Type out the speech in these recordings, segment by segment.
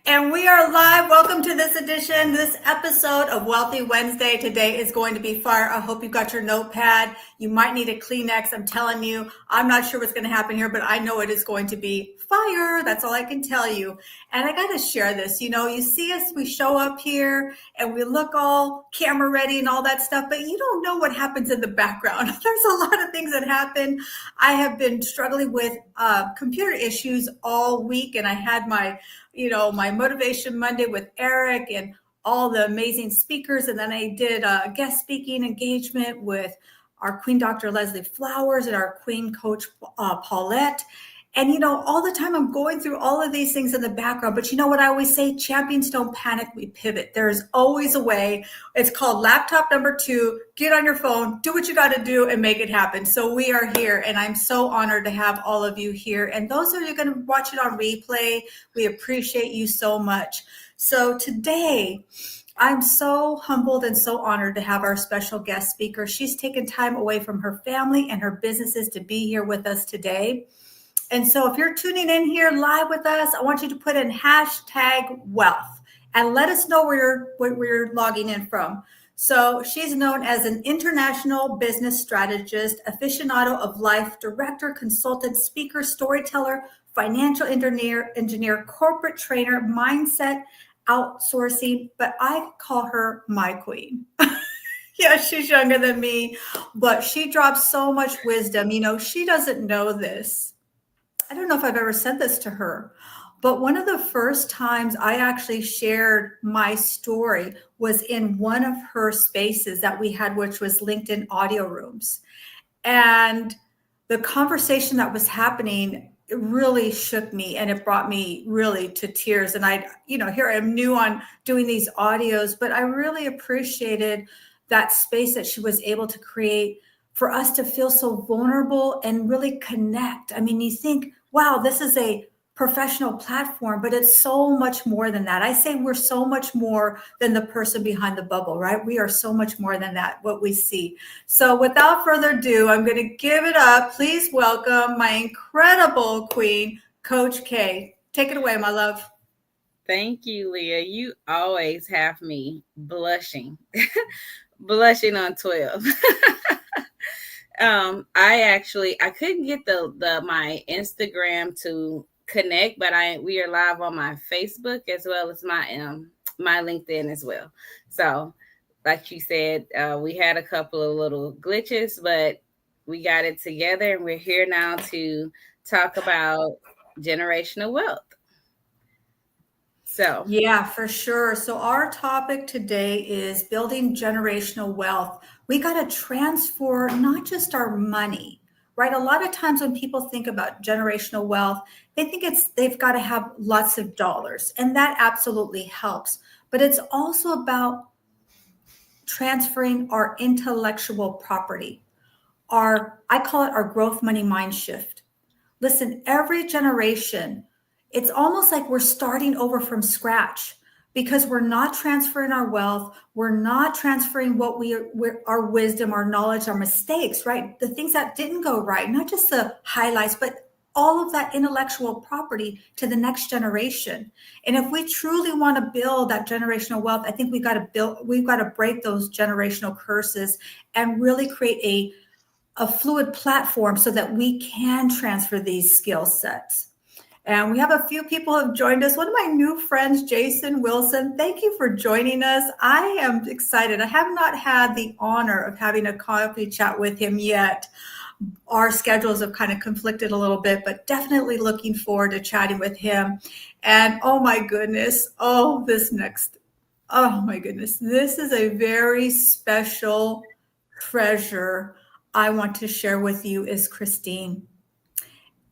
And we are live. Welcome to this episode of Wealthy Wednesday. Today is going to be fire. I hope you got your notepad. You might need a Kleenex. I'm telling you, I'm not sure what's going to happen here, but I know it is going to be fire. That's all I can tell you. And I got to share this. You see us, we show up here and we look all camera ready and all that stuff, but you don't know what happens in the background. There's a lot of things that happen. I have been struggling with computer issues all week, and I had my Motivation Monday with Eric and all the amazing speakers. And then I did a guest speaking engagement with our Queen Dr. Leslie Flowers and our Queen Coach Paulette. And, all the time I'm going through all of these things in the background. But you know what I always say? Champions don't panic, we pivot. There's always a way. It's called laptop number 2. Get on your phone, do what you got to do, and make it happen. So we are here, and I'm so honored to have all of you here. And those of you going to watch it on replay, we appreciate you so much. So today, I'm so humbled and so honored to have our special guest speaker. She's taken time away from her family and her businesses to be here with us today. And so if you're tuning in here live with us, I want you to put in #wealth and let us know where you're logging in from. So she's known as an international business strategist, aficionado of life, director, consultant, speaker, storyteller, financial engineer, corporate trainer, mindset, outsourcing, but I call her my queen. Yeah, she's younger than me, but she drops so much wisdom. She doesn't know this. I don't know if I've ever said this to her, but one of the first times I actually shared my story was in one of her spaces that we had, which was LinkedIn Audio Rooms. And the conversation that was happening, it really shook me, and it brought me really to tears. And here I am new on doing these audios, but I really appreciated that space that she was able to create for us to feel so vulnerable and really connect. I mean, you think, wow, this is a professional platform, but it's so much more than that. I say we're so much more than the person behind the bubble, right? We are so much more than that, what we see. So without further ado, I'm going to give it up. Please welcome my incredible queen, Coach K. Take it away, my love. Thank you, Leah. You always have me blushing, blushing on 12. I couldn't get my Instagram to connect, but we are live on my Facebook as well as my LinkedIn as well. So like you said, we had a couple of little glitches, but we got it together, and we're here now to talk about generational wealth. So yeah, for sure. So our topic today is building generational wealth. We got to transfer not just our money, right? A lot of times when people think about generational wealth, they think they've got to have lots of dollars, and that absolutely helps. But it's also about transferring our intellectual property. I call it our growth money mind shift. Listen, every generation, it's almost like we're starting over from scratch because we're not transferring our wealth. We're not transferring our wisdom, our knowledge, our mistakes, right? The things that didn't go right, not just the highlights, but all of that intellectual property to the next generation. And if we truly want to build that generational wealth, I think we've got to break those generational curses and really create a fluid platform so that we can transfer these skill sets. And we have a few people who have joined us. One of my new friends, Jason Wilson, thank you for joining us. I am excited. I have not had the honor of having a coffee chat with him yet. Our schedules have kind of conflicted a little bit, but definitely looking forward to chatting with him. And oh my goodness, this is a very special treasure I want to share with you is Christine.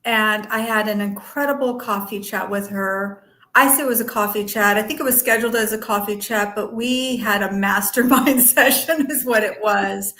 And I had an incredible coffee chat with her. I say it was a coffee chat. I think it was scheduled as a coffee chat, but we had a mastermind session is what it was.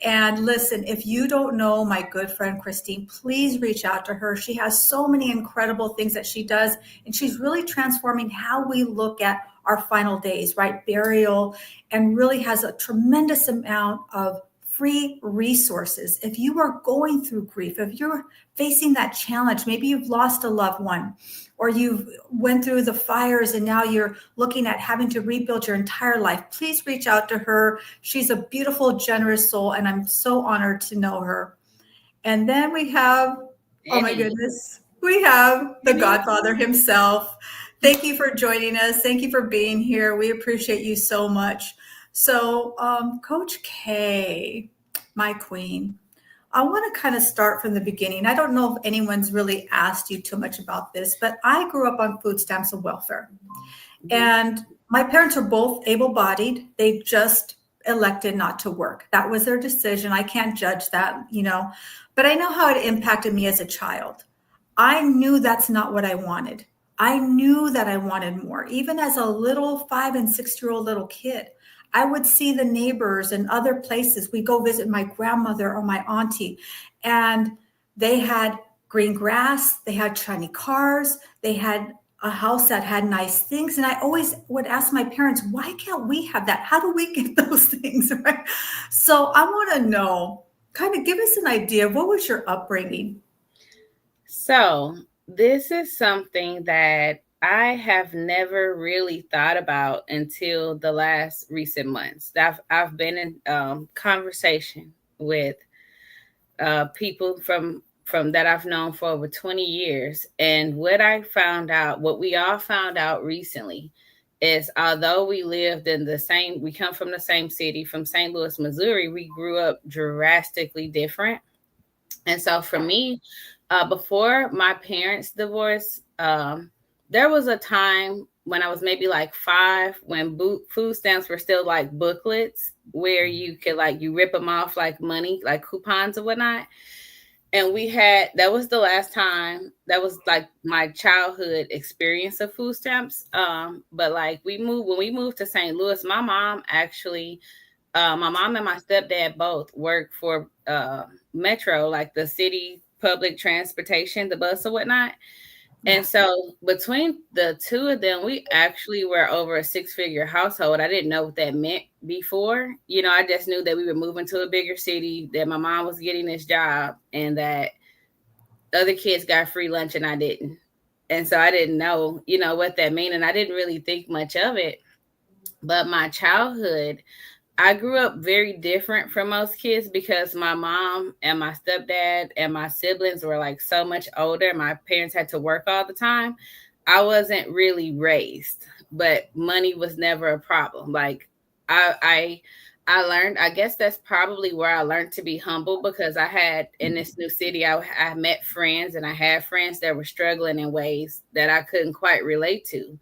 And listen, if you don't know my good friend Christine, please reach out to her. She has so many incredible things that she does, and she's really transforming how we look at our final days, right? Burial, and really has a tremendous amount of free resources. If you are going through grief, if you're facing that challenge, maybe you've lost a loved one, or you've went through the fires and now you're looking at having to rebuild your entire life, please reach out to her. She's a beautiful, generous soul, and I'm so honored to know her. And then we have, oh my goodness, we have the Godfather himself. Thank you for joining us. Thank you for being here. We appreciate you so much. So, Coach K, my queen, I want to kind of start from the beginning. I don't know if anyone's really asked you too much about this, but I grew up on food stamps and welfare. And my parents are both able-bodied. They just elected not to work. That was their decision. I can't judge that, but I know how it impacted me as a child. I knew that's not what I wanted. I knew that I wanted more. Even as a little 5 and 6-year-old little kid, I would see the neighbors and other places. We go visit my grandmother or my auntie, and they had green grass, they had shiny cars, they had a house that had nice things. And I always would ask my parents, why can't we have that? How do we get those things, right? So I want to know, kind of give us an idea of what was your upbringing? So this is something that I have never really thought about until the last recent months. I've been in conversation with people from that I've known for over 20 years. And what we all found out recently is, although we come from the same city, from St. Louis, Missouri, we grew up drastically different. And so for me, before my parents' divorce, there was a time when I was maybe like 5, when food stamps were still like booklets where you could you rip them off like money, like coupons or whatnot. And that was the last time, that was like my childhood experience of food stamps. But when we moved to St. Louis, my mom and my stepdad both worked for Metro, like the city public transportation, the bus or whatnot. And so between the two of them, we actually were over a 6-figure household. I didn't know what that meant before. I just knew that we were moving to a bigger city, that my mom was getting this job, and that other kids got free lunch and I didn't. And so I didn't know, what that meant. And I didn't really think much of it. But my childhood, I grew up very different from most kids because my mom and my stepdad and my siblings were like so much older. My parents had to work all the time. I wasn't really raised, but money was never a problem. Like I learned, I guess that's probably where I learned to be humble, because I had, in this new city, I met friends, and I had friends that were struggling in ways that I couldn't quite relate to.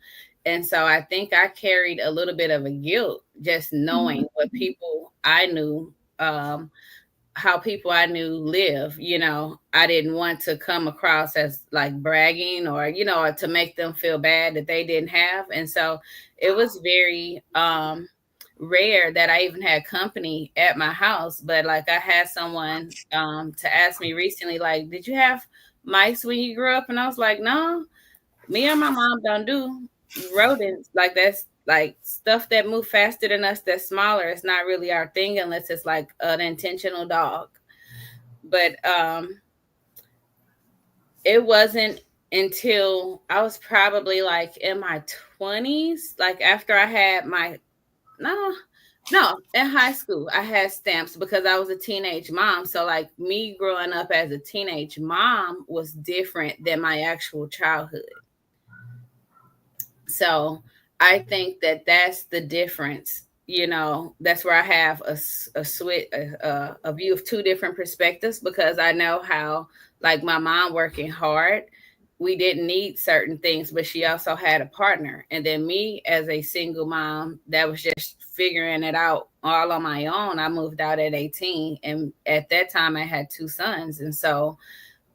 And so I think I carried a little bit of a guilt just knowing what people I knew, how people I knew live. I didn't want to come across as like bragging or to make them feel bad that they didn't have. And so it was very rare that I even had company at my house. But like, I had someone to ask me recently, like, did you have mice when you grew up? And I was like, no, me and my mom don't do rodents. Like, that's like stuff that move faster than us, that's smaller. It's not really our thing unless it's like an intentional dog. But it wasn't until I was probably like in my 20s, like after I had in high school, I had stamps because I was a teenage mom. So like, me growing up as a teenage mom was different than my actual childhood. So I think that that's the difference. That's where I have a view of two different perspectives, because I know how, like, my mom working hard, we didn't need certain things, but she also had a partner. And then me as a single mom that was just figuring it out all on my own, I moved out at 18. And at that time I had 2 sons. And so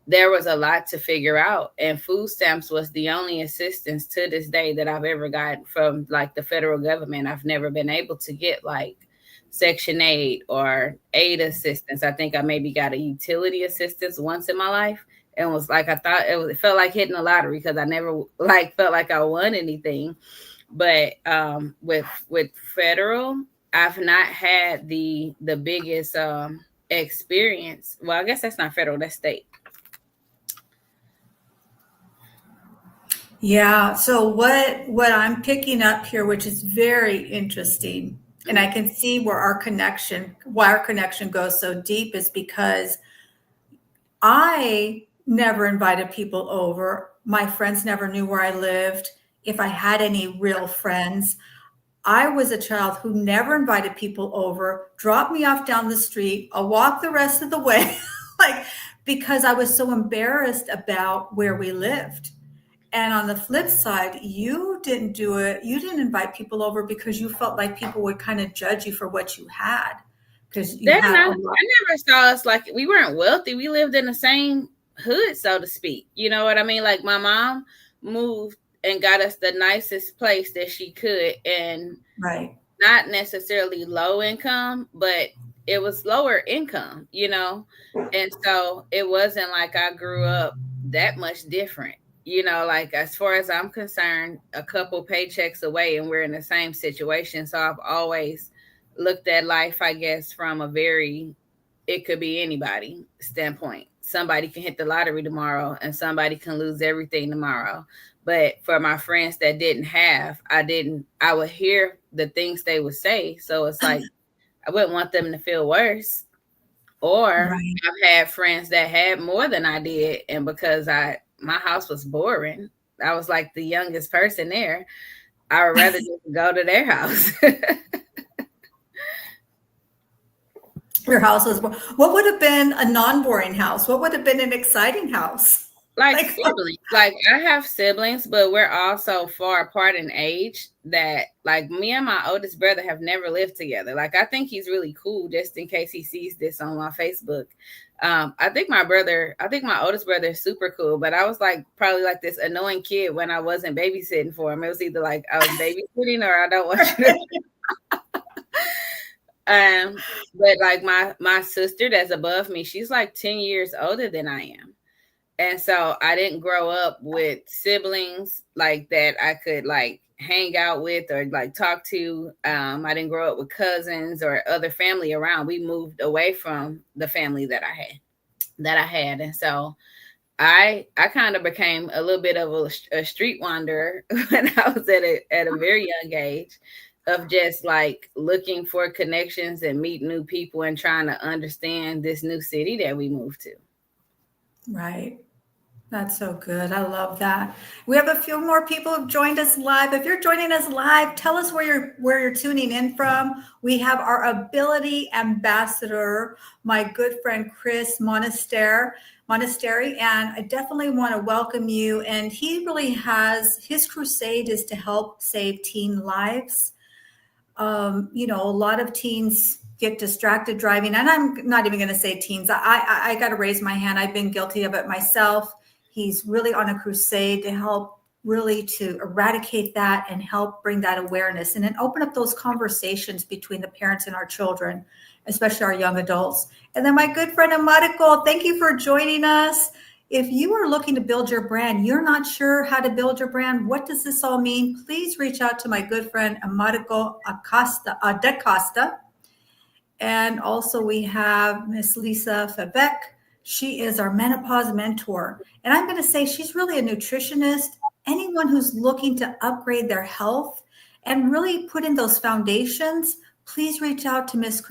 there was a lot to figure out, and food stamps was the only assistance to this day that I've ever gotten from like the federal government. I've never been able to get like Section 8 or aid assistance. I think I maybe got a utility assistance once in my life, and was like, it felt like hitting the lottery, because I never like felt like I won anything. But with federal, I've not had the biggest experience. Well, I guess that's not federal, that's state. Yeah. So what I'm picking up here, which is very interesting, and I can see why our connection goes so deep, is because I never invited people over. My friends never knew where I lived. If I had any real friends, I was a child who never invited people over, dropped me off down the street. I'll walk the rest of the way, like, because I was so embarrassed about where we lived. And on the flip side, you didn't do it. You didn't invite people over because you felt like people would kind of judge you for what you had. Because you Then had I a lot. never saw us like we weren't wealthy. We lived in the same hood, so to speak. You know what I mean? Like my mom moved and got us the nicest place that she could, and Right. not necessarily low income, but it was lower income, you know? And so it wasn't like I grew up that much different. You know, like as far as I'm concerned, a couple paychecks away and we're in the same situation. So I've always looked at life, I guess, from a very, it could be anybody standpoint. Somebody can hit the lottery tomorrow and somebody can lose everything tomorrow. But for my friends that didn't have, I would hear the things they would say. So it's like, I wouldn't want them to feel worse. Or Right. I've had friends that had more than I did. And because my house was boring, I was like the youngest person there. I would rather just go to their house. Your house was, what would have been a non-boring house? What would have been an exciting house? Like Like, siblings. Like I have siblings, but we're all so far apart in age that like me and my oldest brother have never lived together. Like I think he's really cool, just in case he sees this on my Facebook. I think my oldest brother is super cool, but I was like probably like this annoying kid when I wasn't babysitting for him. It was either like I was babysitting or I don't want you to. But like my sister that's above me, she's like 10 years older than I am. And so I didn't grow up with siblings like that I could like hang out with or like talk to. I didn't grow up with cousins or other family around. We moved away from the family that I had. And so I kind of became a little bit of a street wanderer when I was at a very young age, of just like looking for connections and meet new people and trying to understand this new city that we moved to. right. That's so good. I love that. We have a few more people who've joined us live. If you're joining us live, tell us where you're tuning in from. We have our ability ambassador, my good friend Chris Monastery, and I definitely want to welcome you. And he really his crusade is to help save teen lives. A lot of teens get distracted driving, and I'm not even going to say teens. I got to raise my hand. I've been guilty of it myself. He's really on a crusade to help really to eradicate that and help bring that awareness and then open up those conversations between the parents and our children, especially our young adults. And then my good friend Amariko, thank you for joining us. If you are looking to build your brand, you're not sure how to build your brand, what does this all mean? Please reach out to my good friend Amariko Da Costa. And also we have Miss Lisa Fevek. She is our menopause mentor. And I'm going to say she's really a nutritionist. Anyone who's looking to upgrade their health and really put in those foundations, please reach out to Miss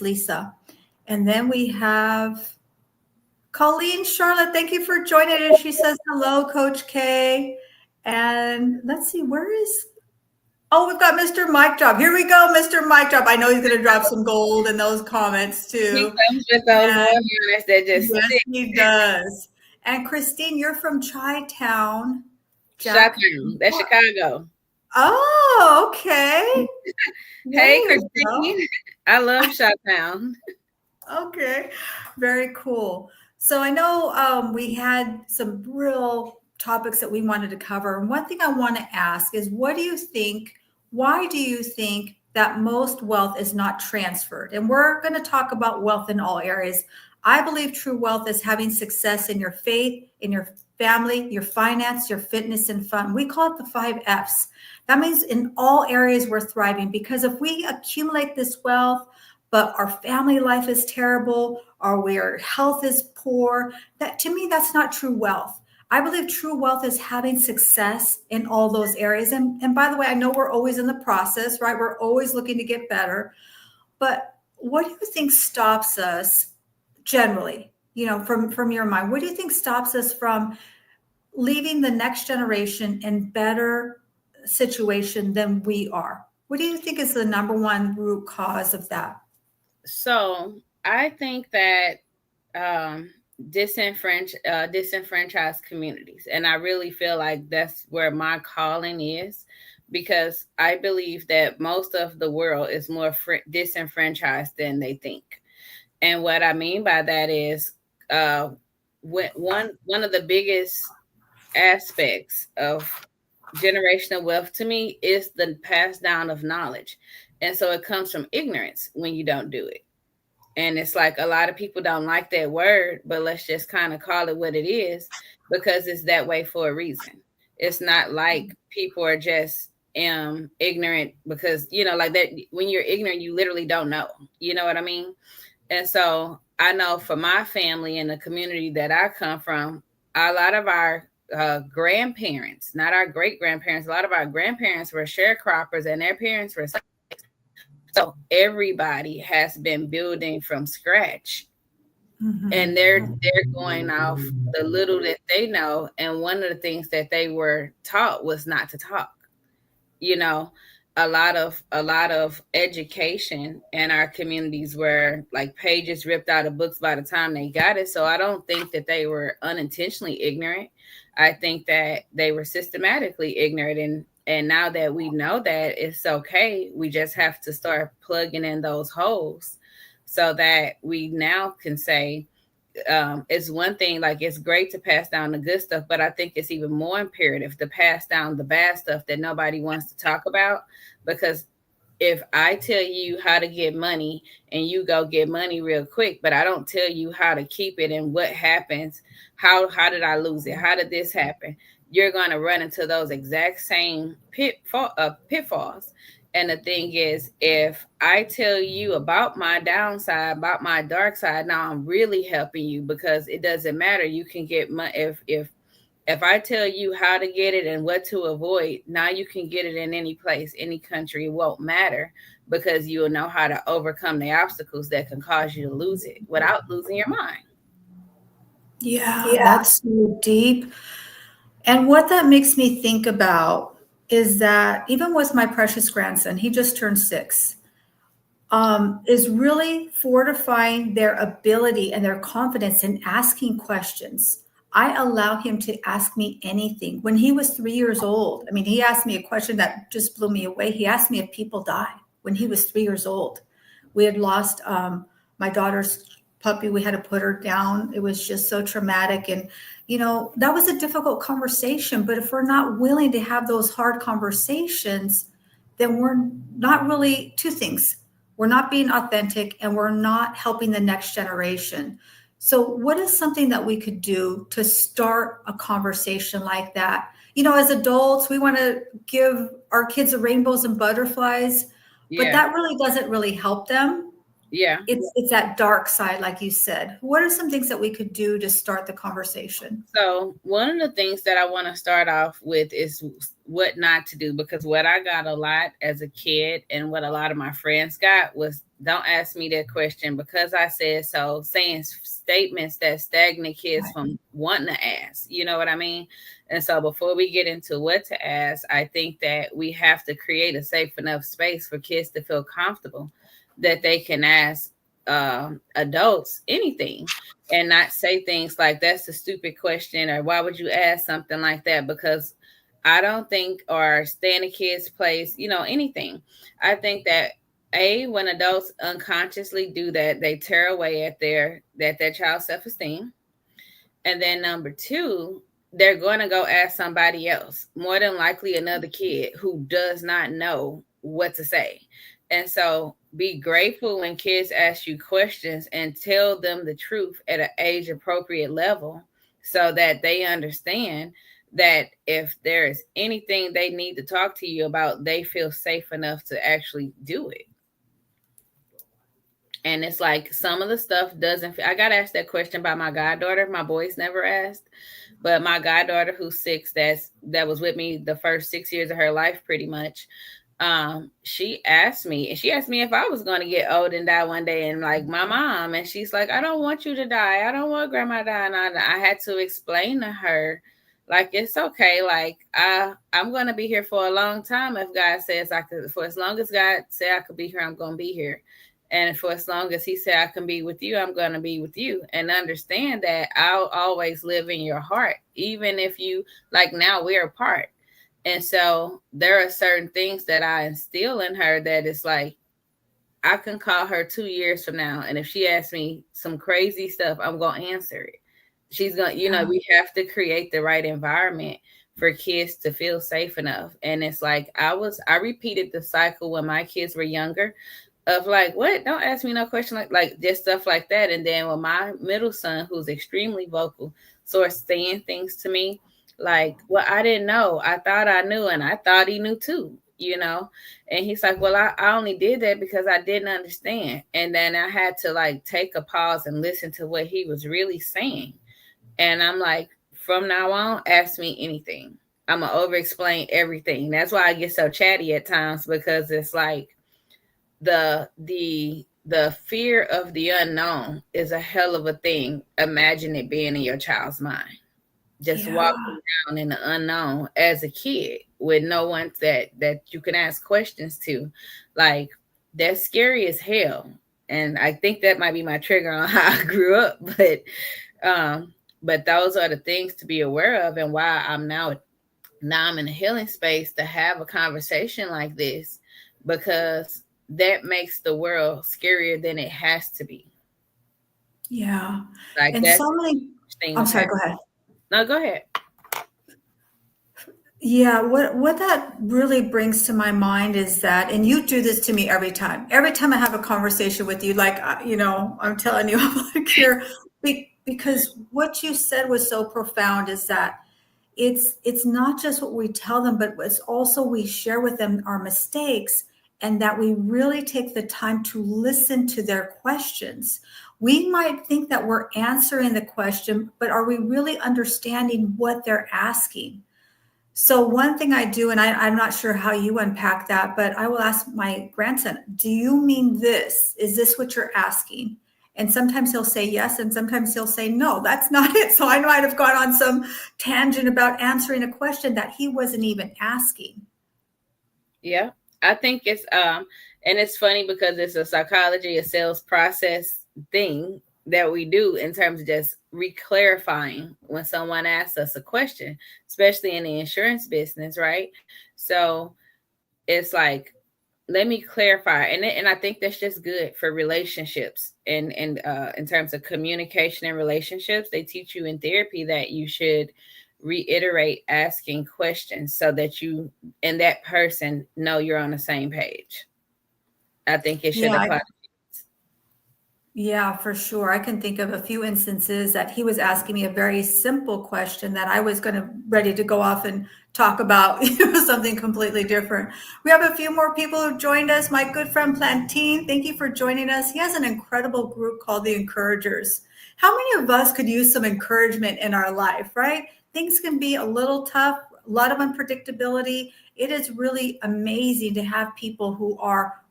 Lisa. And then we have Colleen Charlotte. Thank you for joining us. She says hello, Coach K. And let's see, we've got Mr. Mike Drop. Here we go, Mr. Mike Drop. I know he's going to drop some gold in those comments too. He comes with those one-liners that just yes, stick. he does. And Christine, you're from Chi-Town. Chi-Town. That's Chicago. Oh, okay. Hey, Christine. I love Chi-Town. Okay, very cool. So I know we had some real topics that we wanted to cover. And one thing I want to ask is, why do you think that most wealth is not transferred? And we're going to talk about wealth in all areas. I believe true wealth is having success in your faith, in your family, your finance, your fitness, and fun. We call it the 5 Fs. That means in all areas we're thriving, because if we accumulate this wealth, but our family life is terrible, or our health is poor, that, to me, that's not true wealth. I believe true wealth is having success in all those areas. And by the way, I know we're always in the process, right? We're always looking to get better. But what do you think stops us generally, from your mind? What do you think stops us from leaving the next generation in better situation than we are? What do you think is the number one root cause of that? So I think that disenfranchised communities, and I really feel like that's where my calling is, because I believe that most of the world is more disenfranchised than they think. And what I mean by that is, one of the biggest aspects of generational wealth to me is the pass down of knowledge. And so it comes from ignorance when you don't do it. And it's like a lot of people don't like that word, but let's just kind of call it what it is, because it's that way for a reason. It's not like people are just ignorant because, like that. When you're ignorant, you literally don't know. You know what I mean? And so I know for my family and the community that I come from, a lot of our grandparents, not our great grandparents, a lot of our grandparents were sharecroppers and their parents were. So everybody has been building from scratch. Mm-hmm. And they're going off the little that they know. And one of the things that they were taught was not to talk. A lot of education in our communities were like pages ripped out of books by the time they got it. So I don't think that they were unintentionally ignorant. I think that they were systematically ignorant. And now that we know that, it's okay. We just have to start plugging in those holes so that we now can say, it's one thing, like it's great to pass down the good stuff, but I think it's even more imperative to pass down the bad stuff that nobody wants to talk about. Because if I tell you how to get money and you go get money real quick, but I don't tell you how to keep it and what happens, how did I lose it? How did this happen? You're going to run into those exact same pitfalls. And the thing is, if I tell you about my downside, about my dark side, now I'm really helping you, because it doesn't matter. You can get money. If I tell you how to get it and what to avoid, now you can get it in any place, any country. It won't matter, because you will know how to overcome the obstacles that can cause you to lose it without losing your mind. Yeah. That's so deep. And what that makes me think about is that even with my precious grandson, he just turned 6, is really fortifying their ability and their confidence in asking questions. I allow him to ask me anything. When he was 3 years old, he asked me a question that just blew me away. He asked me if people die when he was 3 years old. We had lost my daughter's puppy. We had to put her down. It was just so traumatic. And, that was a difficult conversation. But if we're not willing to have those hard conversations, then we're not really, two things. We're not being authentic, and we're not helping the next generation. So what is something that we could do to start a conversation like that? As adults, we want to give our kids rainbows and butterflies, but that really doesn't really help them. Yeah. It's that dark side, like you said. What are some things that we could do to start the conversation? So one of the things that I want to start off with is what not to do, because what I got a lot as a kid and what a lot of my friends got was, don't ask me that question because I said so, saying statements that stagnate kids from wanting to ask. You know what I mean? And so before we get into what to ask, I think that we have to create a safe enough space for kids to feel comfortable that they can ask adults anything and not say things like, that's a stupid question, or why would you ask something like that? Because I don't think, or stay in a kid's place, anything. I think that when adults unconsciously do that, they tear away at their child's self-esteem. And then number 2, they're going to go ask somebody else, more than likely another kid who does not know what to say. And so be grateful when kids ask you questions and tell them the truth at an age appropriate level, so that they understand that if there is anything they need to talk to you about, they feel safe enough to actually do it. And it's like some of the stuff doesn't. I got asked that question by my goddaughter. My boys never asked, but my goddaughter, who's 6, that was with me the first 6 years of her life, pretty much. She asked me if I was going to get old and die one day, and like my mom, and she's like, I don't want you to die. I don't want grandma to die. And I had to explain to her, like, it's okay. Like I'm going to be here for a long time. If God says I could, for as long as God said I could be here, I'm going to be here. And for as long as he said I can be with you, I'm going to be with you. And understand that I'll always live in your heart, even if you, like, now we're apart. And so there are certain things that I instill in her that it's like, I can call her 2 years from now, and if she asks me some crazy stuff, I'm going to answer it. She's going to, we have to create the right environment for kids to feel safe enough. And it's like, I repeated the cycle when my kids were younger, of like, what? Don't ask me no question, like just stuff like that. And then when my middle son, who's extremely vocal, starts saying things to me like, well, I didn't know. I thought I knew, and I thought he knew too, And he's like, well, I only did that because I didn't understand. And then I had to like take a pause and listen to what he was really saying. And I'm like, from now on, ask me anything. I'm going to over-explain everything. That's why I get so chatty at times, because it's like, the fear of the unknown is a hell of a thing. Imagine it being in your child's mind, just walking around in the unknown as a kid with no one that you can ask questions to. Like, that's scary as hell. And I think that might be my trigger on how I grew up, but those are the things to be aware of, and why I'm now I'm in a healing space to have a conversation like this, because that makes the world scarier than it has to be. Yeah. Like, and that's so many, I'm sorry, go ahead. No, go ahead. Yeah, what that really brings to my mind is that, and you do this to me every time I have a conversation with you, like, I'm telling you, I'm like here, because what you said was so profound, is that it's not just what we tell them, but it's also we share with them our mistakes, and that we really take the time to listen to their questions. We might think that we're answering the question, but are we really understanding what they're asking? So one thing I do, and I'm not sure how you unpack that, but I will ask my grandson, do you mean this? Is this what you're asking? And sometimes he'll say yes, and sometimes he'll say no, that's not it. So I might have gone on some tangent about answering a question that he wasn't even asking. Yeah, I think it's and it's funny because it's a psychology, a sales process thing that we do in terms of just re-clarifying when someone asks us a question, especially in the insurance business, right? So it's like, let me clarify. And I think that's just good for relationships, and in terms of communication and relationships. They teach you in therapy that you should reiterate asking questions so that you and that person know you're on the same page. I think it should apply. Yeah, for sure. I can think of a few instances that he was asking me a very simple question that I was ready to go off and talk about something completely different. We have a few more people who joined us. My good friend Plantain, thank you for joining us. He has an incredible group called the Encouragers. How many of us could use some encouragement in our life, right? Things can be a little tough, a lot of unpredictability. It is really amazing to have people who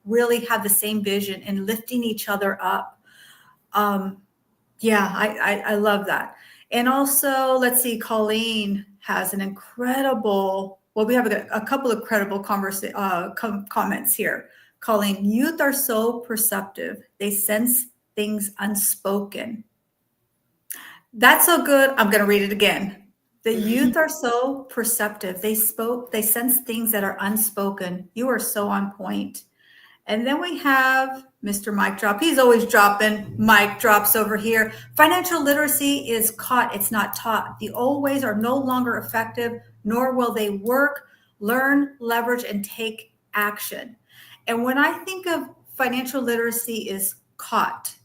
really have the same vision and lifting each other up. Yeah, I love that. And also, let's see, Colleen has an incredible, well, we have a couple of credible comments here. Colleen, youth are so perceptive. They sense things unspoken. That's so good. I'm going to read it again. The youth are so perceptive. They sense things that are unspoken. You are so on point. And then we have Mr. Mike Drop. He's always dropping mic drops over here. Financial literacy is caught. It's not taught. The old ways are no longer effective, nor will they work. Learn, leverage, and take action. And when I think of financial literacy is caught,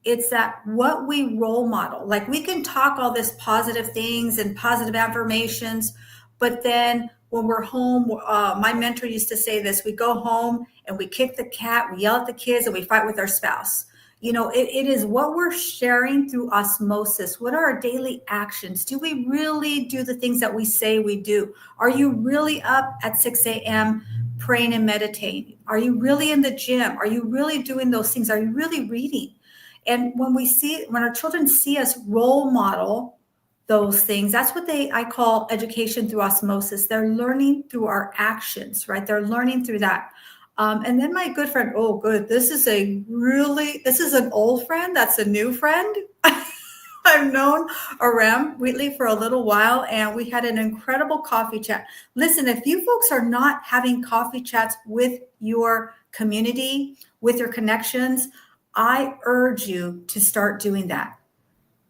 It's that what we role model. Like we can talk all this positive things and positive affirmations, but then when we're home, my mentor used to say this: we go home and we kick the cat, we yell at the kids, and we fight with our spouse. It is what we're sharing through osmosis. What are our daily actions? Do we really do the things that we say we do? Are you really up at 6 a.m. praying and meditating? Are you really in the gym? Are you really doing those things? Are you really reading? And when our children see us role model those things, that's what I call education through osmosis. They're learning through our actions, right? They're learning through that. And then my good friend, oh, good. This is an old friend. That's a new friend. I've known Aram Wheatley for a little while, and we had an incredible coffee chat. Listen, if you folks are not having coffee chats with your community, with your connections, I urge you to start doing that.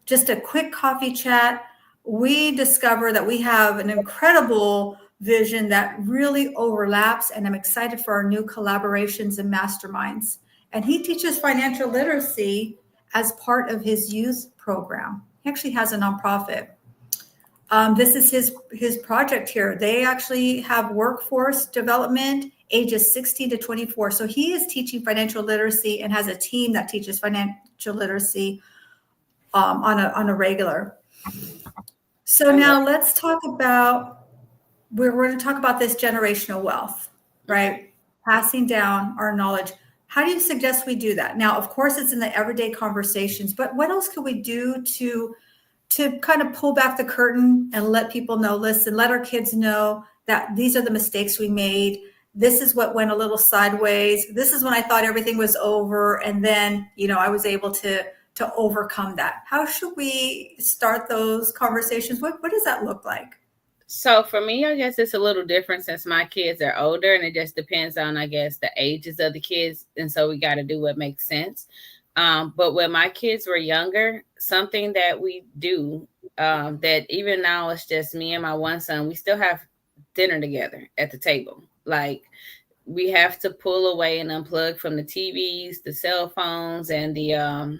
Just a quick coffee chat. We discover that we have an incredible vision that really overlaps, and I'm excited for our new collaborations and masterminds. And he teaches financial literacy as part of his youth program. He actually has a nonprofit. This is his project here. They actually have workforce development ages 16 to 24. So he is teaching financial literacy and has a team that teaches financial literacy on a regular. So now let's talk about, we're going to talk about this generational wealth, right? Passing down our knowledge. How do you suggest we do that? Now, of course, it's in the everyday conversations, but what else could we do to kind of pull back the curtain and let people know, listen, let our kids know that these are the mistakes we made. This is what went a little sideways. This is when I thought everything was over. And then, I was able to overcome that. How should we start those conversations? What does that look like? So for me, I guess it's a little different since my kids are older, and it just depends on, I guess, the ages of the kids. And so we got to do what makes sense. But when my kids were younger, something that we do that even now it's just me and my one son, we still have dinner together at the table. Like we have to pull away and unplug from the TVs, the cell phones, and the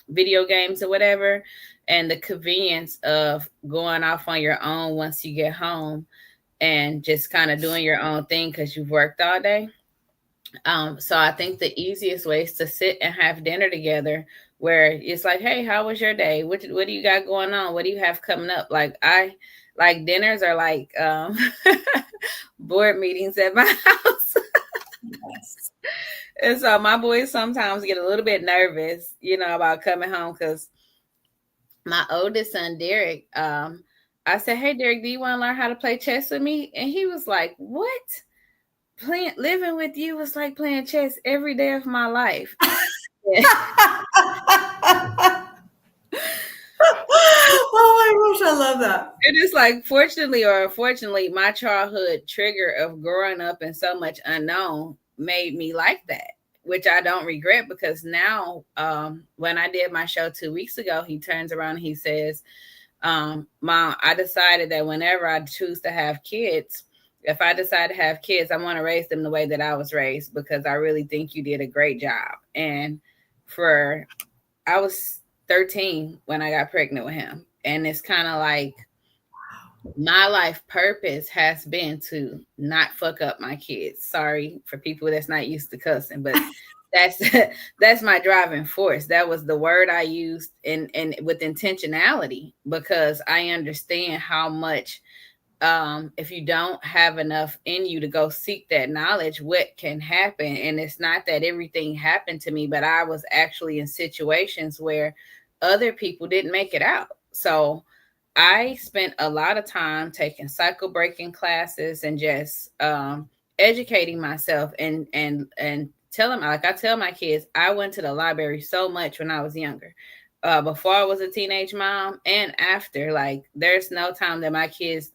video games or whatever, and the convenience of going off on your own once you get home and just kind of doing your own thing because you've worked all day. So I think the easiest way is to sit and have dinner together where it's like, hey, how was your day? What do you got going on? What do you have coming up? Like dinners are like board meetings at my house. Yes. And so my boys sometimes get a little bit nervous, about coming home because my oldest son, Derek, I said, hey, Derek, do you want to learn how to play chess with me? And he was like, what? Living with you was like playing chess every day of my life. Oh my gosh, I love that. It is like, fortunately or unfortunately, my childhood trigger of growing up in so much unknown made me like that, which I don't regret, because now when I did my show 2 weeks ago, he turns around and he says, Mom, I decided that whenever I choose to have kids, if I decide to have kids, I want to raise them the way that I was raised, because I really think you did a great job. And I was 13 when I got pregnant with him. And it's kind of like my life purpose has been to not fuck up my kids. Sorry for people that's not used to cussing, but that's my driving force. That was the word I used and with intentionality, because I understand how much if you don't have enough in you to go seek that knowledge, what can happen. And it's not that everything happened to me, but I was actually in situations where other people didn't make it out. So I spent a lot of time taking cycle breaking classes and just educating myself and telling, like I tell my kids, I went to the library so much when I was younger. Before I was a teenage mom and after, like there's no time that my kids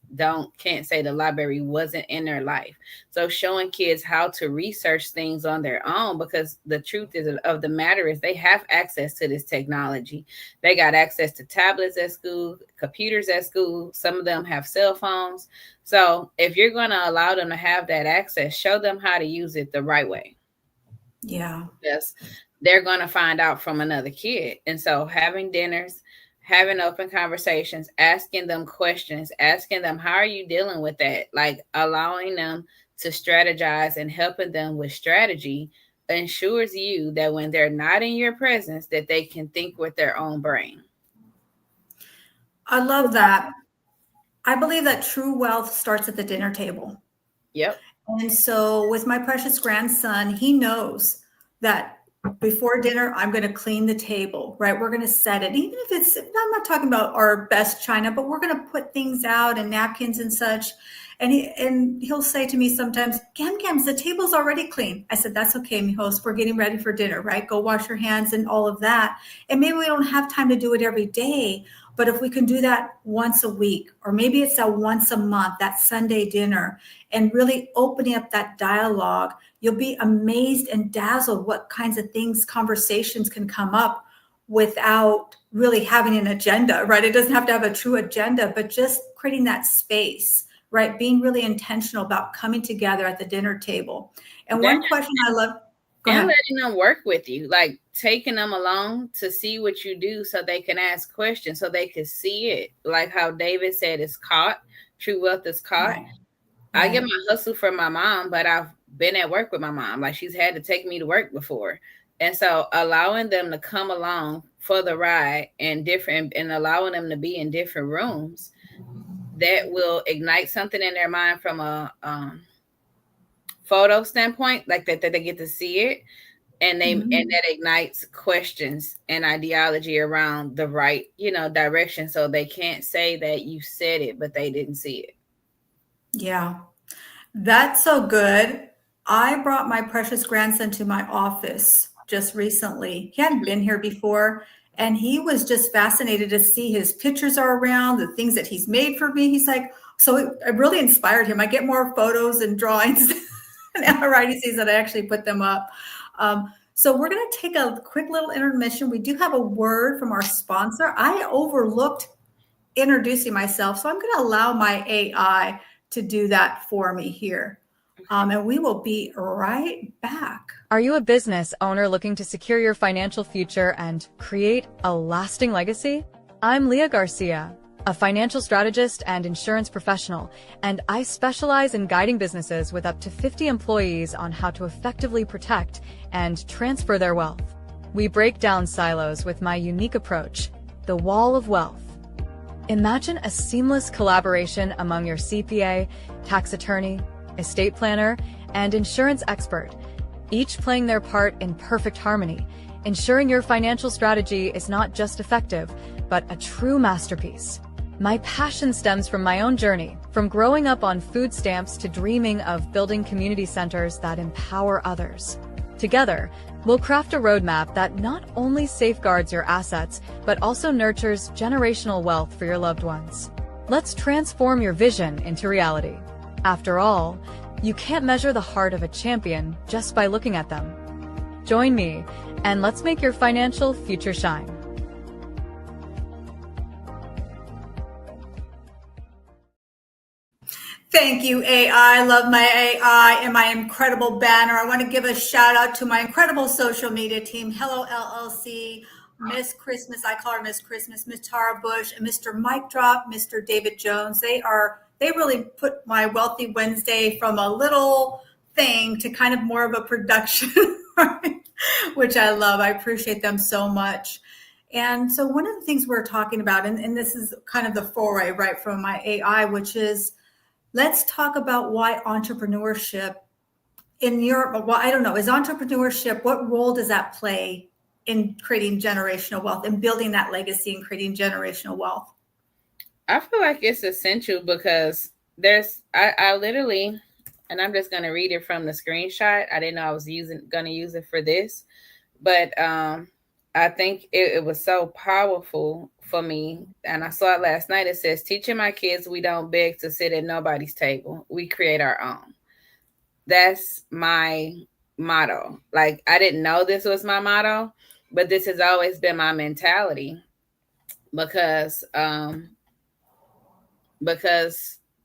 can't say the library wasn't in their life. So showing kids how to research things on their own, because the truth of the matter is they have access to this technology. They got access to tablets at school, computers at school. Some of them have cell phones. So if you're going to allow them to have that access, show them how to use it the right way. Yeah. Yes. they're going to find out from another kid. And so having dinners, having open conversations, asking them questions, asking them, how are you dealing with that? Like allowing them to strategize and helping them with strategy ensures you that when they're not in your presence, that they can think with their own brain. I love that. I believe that true wealth starts at the dinner table. Yep. And so with my precious grandson, he knows that before dinner, I'm going to clean the table, right? We're going to set it, even if it's, I'm not talking about our best china, but we're going to put things out and napkins and such. And he'll say to me sometimes, Gam Gams, the table's already clean. I said, that's okay, mijos. We're getting ready for dinner, right? Go wash your hands and all of that. And maybe we don't have time to do it every day, but if we can do that once a week, or maybe it's a once a month, that Sunday dinner, and really opening up that dialogue, you'll be amazed and dazzled what kinds of things, conversations can come up without really having an agenda, right? It doesn't have to have a true agenda, but just creating that space, right? Being really intentional about coming together at the dinner table. And one question I love, and letting them work with you, like taking them along to see what you do so they can ask questions, so they can see it. Like how David said, it's caught. True wealth is caught. Right. I get my hustle from my mom, but I've been at work with my mom. Like she's had to take me to work before. And so allowing them to come along for the ride and allowing them to be in different rooms, that will ignite something in their mind from a photo standpoint, like that they get to see it. And and that ignites questions and ideology around the right, direction. So they can't say that you said it, but they didn't see it. Yeah, that's so good. I brought my precious grandson to my office just recently. He hadn't been here before, and he was just fascinated to see his pictures are around, the things that he's made for me. He's like, so it really inspired him. I get more photos and drawings now, right? He sees that I actually put them up. So we're going to take a quick little intermission. We do have a word from our sponsor. I overlooked introducing myself, so I'm going to allow my AI to do that for me here. And we will be right back. Are you a business owner looking to secure your financial future and create a lasting legacy? I'm Leah Garcia, a financial strategist and insurance professional, and I specialize in guiding businesses with up to 50 employees on how to effectively protect and transfer their wealth. We break down silos with my unique approach, the Wall of Wealth. Imagine a seamless collaboration among your CPA, tax attorney, estate planner, and insurance expert, each playing their part in perfect harmony, ensuring your financial strategy is not just effective, but a true masterpiece. My passion stems from my own journey, from growing up on food stamps to dreaming of building community centers that empower others. Together, we'll craft a roadmap that not only safeguards your assets, but also nurtures generational wealth for your loved ones. Let's transform your vision into reality. After all, you can't measure the heart of a champion just by looking at them. Join me, and let's make your financial future shine. Thank you, AI. I love my AI and my incredible banner. I want to give a shout out to my incredible social media team, Hello LLC, Miss Christmas, I call her Miss Christmas, Miss Tara Bush, and Mr. Mike Drop, Mr. David Jones. They really put my Wealthy Wednesday from a little thing to kind of more of a production, which I love. I appreciate them so much. And so one of the things we're talking about, and this is kind of the foray, right, from my AI, which is, let's talk about why entrepreneurship in Europe, well, I don't know, is entrepreneurship, what role does that play in creating generational wealth and building that legacy and creating generational wealth? I feel like it's essential because I literally, and I'm just going to read it from the screenshot. I didn't know I was going to use it for this, but I think it was so powerful for me. And I saw it last night. It says, teaching my kids, we don't beg to sit at nobody's table. We create our own. That's my motto. Like, I didn't know this was my motto, but this has always been my mentality because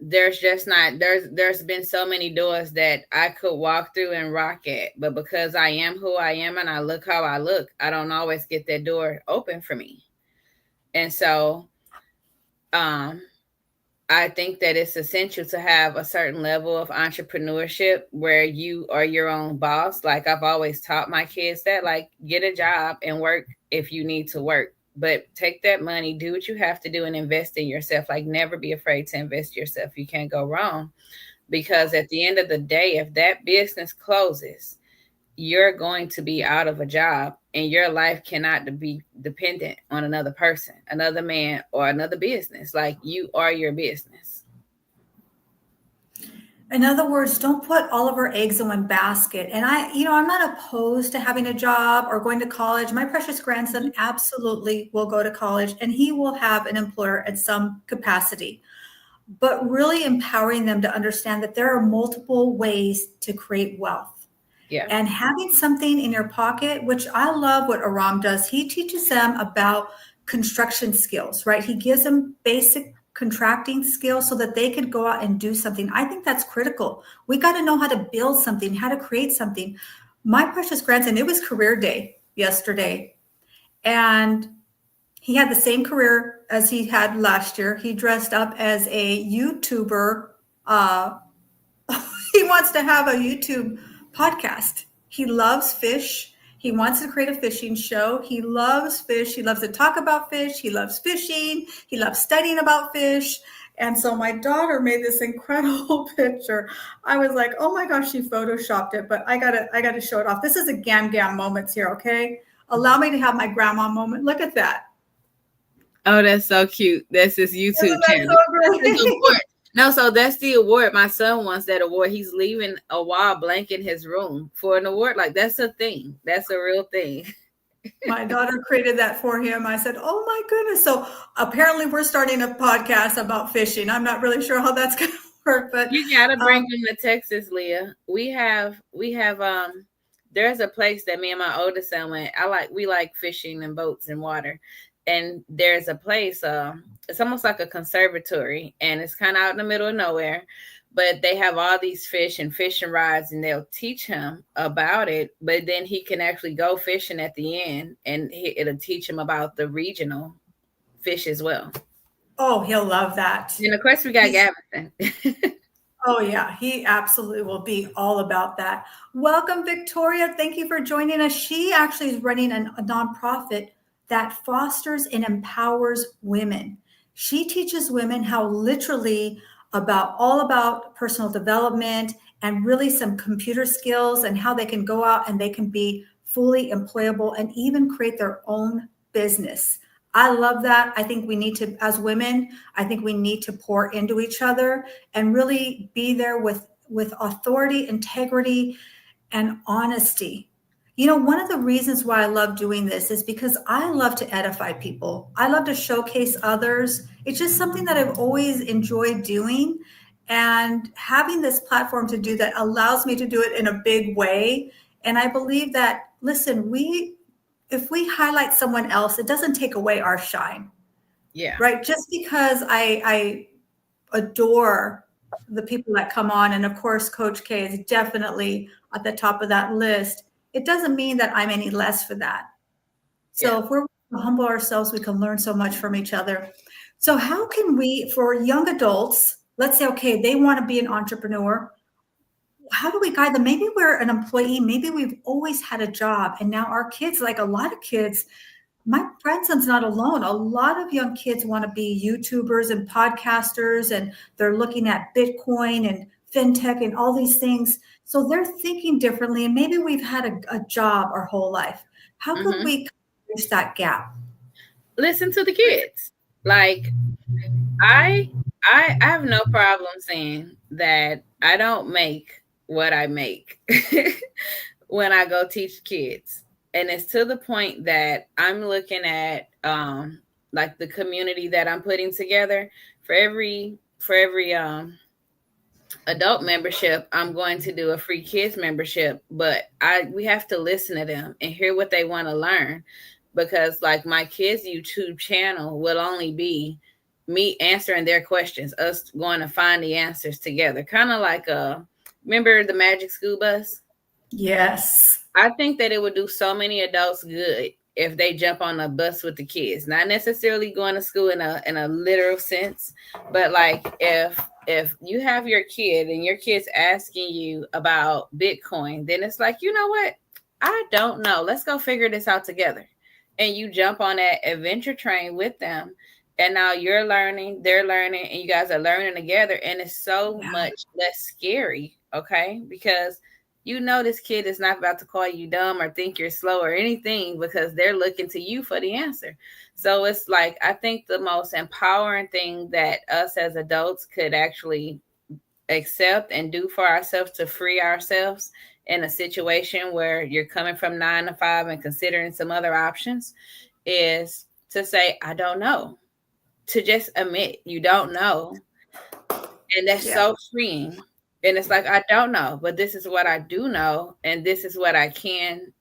there's just not there's been so many doors that I could walk through and rock at, but because I am who I am and I look how I look, I don't always get that door open for me. And so I think that it's essential to have a certain level of entrepreneurship where you are your own boss. Like I've always taught my kids that, like, get a job and work if you need to work, but take that money, do what you have to do and invest in yourself. Like never be afraid to invest in yourself. You can't go wrong, because at the end of the day, if that business closes, you're going to be out of a job and your life cannot be dependent on another person, another man, or another business. Like you are your business. In other words, don't put all of our eggs in one basket. And I'm not opposed to having a job or going to college. My precious grandson absolutely will go to college and he will have an employer at some capacity, but really empowering them to understand that there are multiple ways to create wealth. Yeah. And having something in your pocket, which I love what Aram does, he teaches them about construction skills, right? He gives them basic contracting skills so that they could go out and do something. I think that's critical. We got to know how to build something, how to create something. My precious grandson, it was career day yesterday, and he had the same career as he had last year. He dressed up as a YouTuber. He wants to have a YouTube podcast. He loves fish. He wants to create a fishing show. He loves fish. He loves to talk about fish. He loves fishing. He loves studying about fish. And so my daughter made this incredible picture. I was like, oh my gosh, she photoshopped it, but I gotta show it off. This is a Gam Gam moments here, okay? Allow me to have my grandma moment. Look at that. Oh, that's so cute. That's his YouTube channel. So no, so that's the award. My son wants that award. He's leaving a wall blank in his room for an award. Like that's a thing. That's a real thing. My daughter created that for him. I said, oh my goodness. So apparently we're starting a podcast about fishing. I'm not really sure how that's going to work, but you got to bring them to Texas, Leah. We have, there's a place that me and my oldest son went. We like fishing and boats and water. And there's a place, it's almost like a conservatory, and it's kind of out in the middle of nowhere, but they have all these fish and fishing rods, and they'll teach him about it, but then he can actually go fishing at the end, and it'll teach him about the regional fish as well. Oh, he'll love that. And of course, we got Gavin. Oh, yeah, he absolutely will be all about that. Welcome, Victoria. Thank you for joining us. She actually is running a nonprofit that fosters and empowers women. She teaches women how literally all about personal development and really some computer skills and how they can go out and they can be fully employable and even create their own business. I love that. I think we need to, as women, I think we need to pour into each other and really be there with authority, integrity, and honesty. You know, one of the reasons why I love doing this is because I love to edify people. I love to showcase others. It's just something that I've always enjoyed doing. And having this platform to do that allows me to do it in a big way. And I believe that, listen, if we highlight someone else, it doesn't take away our shine. Yeah. Right. Just because I adore the people that come on, and of course, Coach K is definitely at the top of that list, it doesn't mean that I'm any less for that. So if we're humble ourselves, we can learn so much from each other. So how can we, for young adults, let's say, okay, they want to be an entrepreneur. How do we guide them? Maybe we're an employee. Maybe we've always had a job. And now our kids, like a lot of kids, my grandson's not alone. A lot of young kids want to be YouTubers and podcasters, and they're looking at Bitcoin and fintech and all these things. So they're thinking differently. And maybe we've had a job our whole life. How could we bridge that gap? Listen to the kids. Like I have no problem saying that I don't make what I make when I go teach kids. And it's to the point that I'm looking at like the community that I'm putting together for every adult membership. I'm going to do a free kids membership, but we have to listen to them and hear what they want to learn, because like my kids' YouTube channel will only be me answering their questions, us going to find the answers together. Kind of like remember the Magic School Bus? Yes. I think that it would do so many adults good if they jump on a bus with the kids, not necessarily going to school in a literal sense, but like if you have your kid and your kid's asking you about Bitcoin, then it's like, you know what? I don't know. Let's go figure this out together. And you jump on that adventure train with them. And now you're learning, they're learning, and you guys are learning together. And it's so much less scary, okay? Because you know this kid is not about to call you dumb or think you're slow or anything, because they're looking to you for the answer. So it's like, I think the most empowering thing that us as adults could actually accept and do for ourselves to free ourselves in a situation where you're coming from 9 to 5 and considering some other options is to say, I don't know. To just admit you don't know. And that's so freeing. And it's like, I don't know, but this is what I do know. And this is what I can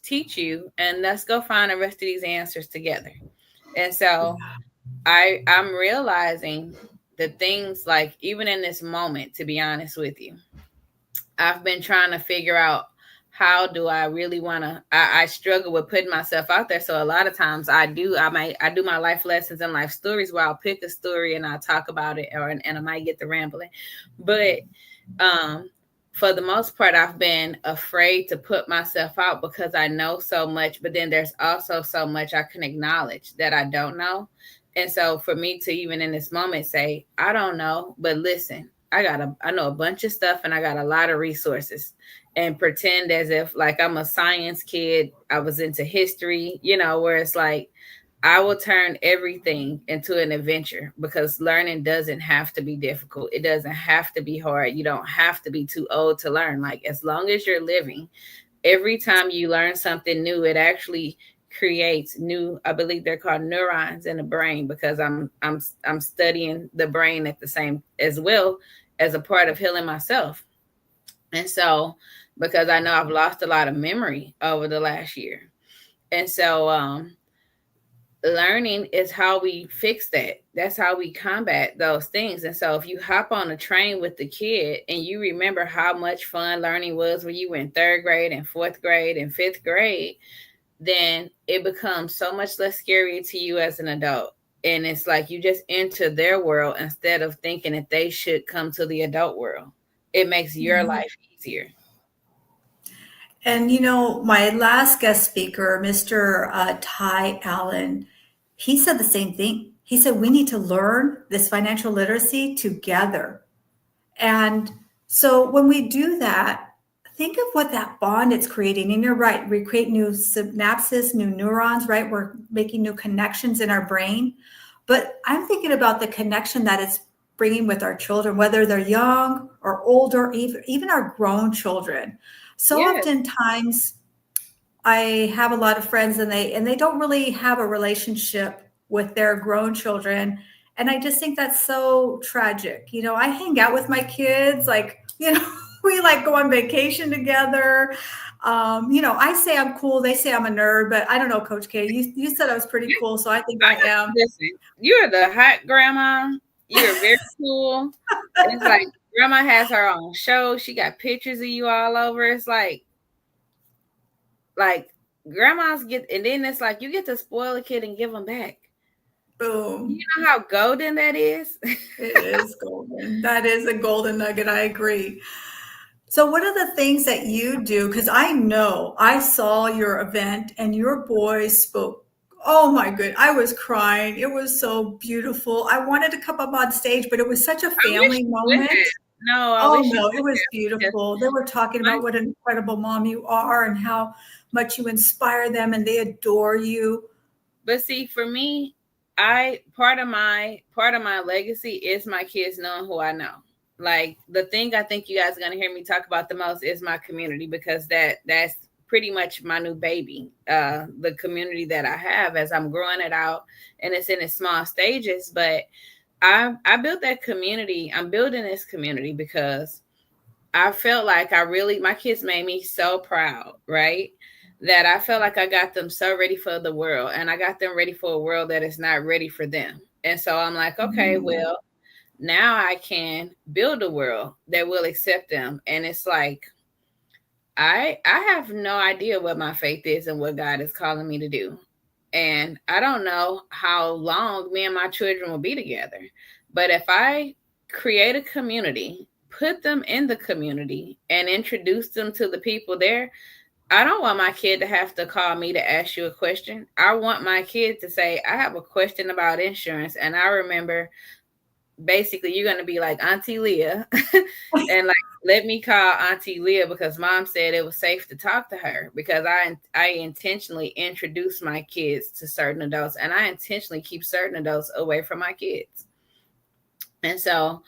teach you. And let's go find the rest of these answers together. And so I'm realizing the things, like, even in this moment, to be honest with you, I've been trying to figure out, how do I really want to, I struggle with putting myself out there. So a lot of times I do my life lessons and life stories where I'll pick a story and I'll talk about it, and I might get the rambling. But for the most part, I've been afraid to put myself out because I know so much, but then there's also so much I can acknowledge that I don't know. And so for me to even in this moment say, I don't know, but listen, I know a bunch of stuff and I got a lot of resources, and pretend as if like I'm a science kid. I was into history, where it's like, I will turn everything into an adventure, because learning doesn't have to be difficult. It doesn't have to be hard. You don't have to be too old to learn. Like, as long as you're living, every time you learn something new, it actually creates new, I believe they're called neurons in the brain, because I'm studying the brain at the same as well as a part of healing myself. And so, because I know I've lost a lot of memory over the last year. And so learning is how we fix that. That's how we combat those things. And so if you hop on a train with the kid and you remember how much fun learning was when you were in 3rd grade and 4th grade and 5th grade, then it becomes so much less scary to you as an adult. And it's like you just enter their world instead of thinking that they should come to the adult world. It makes your life easier. And my last guest speaker, Mr. Ty Allen, he said the same thing. He said, we need to learn this financial literacy together. And so when we do that, think of what that bond it's creating. And you're right, we create new synapses, new neurons, right? We're making new connections in our brain. But I'm thinking about the connection that it's bringing with our children, whether they're young or older, even our grown children. So oftentimes I have a lot of friends and they don't really have a relationship with their grown children. And I just think that's so tragic. I hang out with my kids, we like go on vacation together. I say I'm cool. They say I'm a nerd, but I don't know, Coach K, you said I was pretty cool. So I think I am. Listen, you're the hot grandma. You're very cool. It's like grandma has her own show. She got pictures of you all over. It's like grandmas get, and then it's like you get to spoil a kid and give them back. Boom. You know how golden that is? It is golden. That is a golden nugget. I agree. So what are the things that you do? Because I know I saw your event and your boys spoke. Oh my good. I was crying. It was so beautiful. I wanted to come up on stage, but it was such a family moment. No, it was beautiful. They were talking about what an incredible mom you are and how much you inspire them and they adore you. But see, for me, part of my legacy is my kids knowing who I know. Like, the thing I think you guys are going to hear me talk about the most is my community, because that's pretty much my new baby, the community that I have as I'm growing it out, and it's in its small stages. But I built that community. I'm building this community because I felt like my kids made me so proud, right? That I felt like I got them so ready for the world, and I got them ready for a world that is not ready for them. And so I'm like, okay, well, now I can build a world that will accept them. And it's like, I have no idea what my faith is and what God is calling me to do. And I don't know how long me and my children will be together. But if I create a community, put them in the community and introduce them to the people there, I don't want my kid to have to call me to ask you a question. I want my kid to say, I have a question about insurance. And I remember basically you're going to be like Auntie Leah and like, let me call Auntie Leah because mom said it was safe to talk to her, because I intentionally introduce my kids to certain adults, and I intentionally keep certain adults away from my kids. And so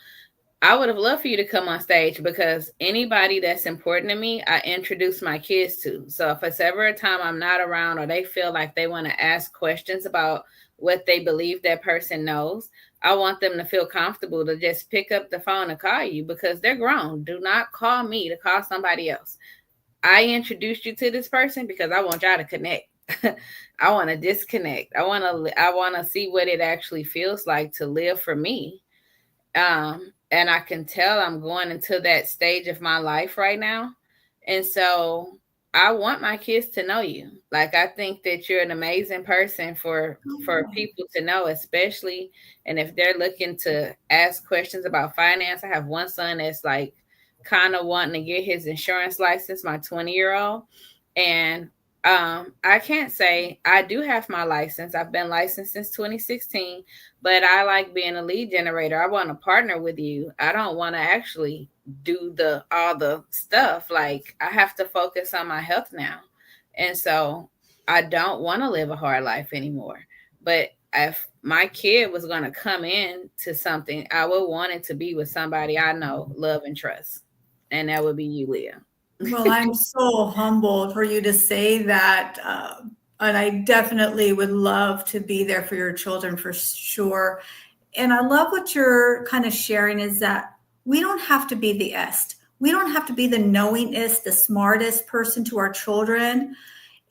I would have loved for you to come on stage, because anybody that's important to me, I introduce my kids to. So if it's ever a time I'm not around or they feel like they want to ask questions about what they believe that person knows, I want them to feel comfortable to just pick up the phone and call you, because they're grown. Do not call me to call somebody else. I introduced you to this person because I want y'all to connect. I want to disconnect. I want to see what it actually feels like to live for me. And I can tell I'm going into that stage of my life right now. And so I want my kids to know you. Like, I think that you're an amazing person for people to know, especially, and if they're looking to ask questions about finance. I have one son that's like kind of wanting to get his insurance license, my 20-year-old. And I can't say I do have my license. I've been licensed since 2016, but I like being a lead generator. I want to partner with you. I don't want to actually do all the stuff. Like, I have to focus on my health now. And so I don't want to live a hard life anymore. But if my kid was going to come in to something, I would want it to be with somebody I know, love, and trust. And that would be you, Leah. Well, I'm so humbled for you to say that. And I definitely would love to be there for your children for sure. And I love what you're kind of sharing is that we don't have to be the est. We don't have to be the knowingest, the smartest person to our children.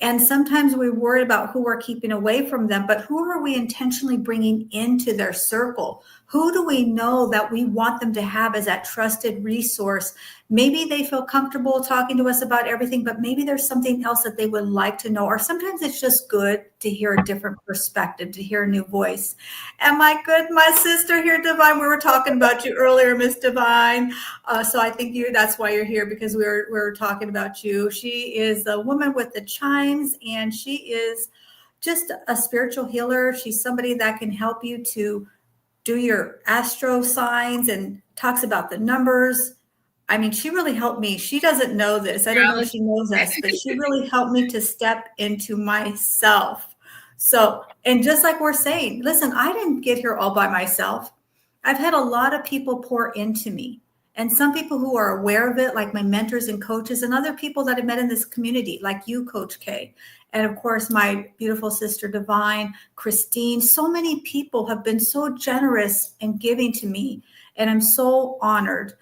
And sometimes we worry about who we're keeping away from them, but who are we intentionally bringing into their circle? Who do we know that we want them to have as that trusted resource? Maybe they feel comfortable talking to us about everything, but maybe there's something else that they would like to know. Or sometimes it's just good to hear a different perspective, to hear a new voice. And my sister here, Divine, we were talking about you earlier, Miss Divine. So I think that's why you're here, because we were talking about you. She is a woman with the chimes, and she is just a spiritual healer. She's somebody that can help you to do your astro signs and talks about the numbers. I mean, she really helped me. She doesn't know this. I don't know if she knows this, but she really helped me to step into myself. So, and just like we're saying, listen, I didn't get here all by myself. I've had a lot of people pour into me, and some people who are aware of it, like my mentors and coaches, and other people that I met in this community, like you, Coach K. And of course, my beautiful sister, Divine, Christine. So many people have been so generous and giving to me, and I'm so honored.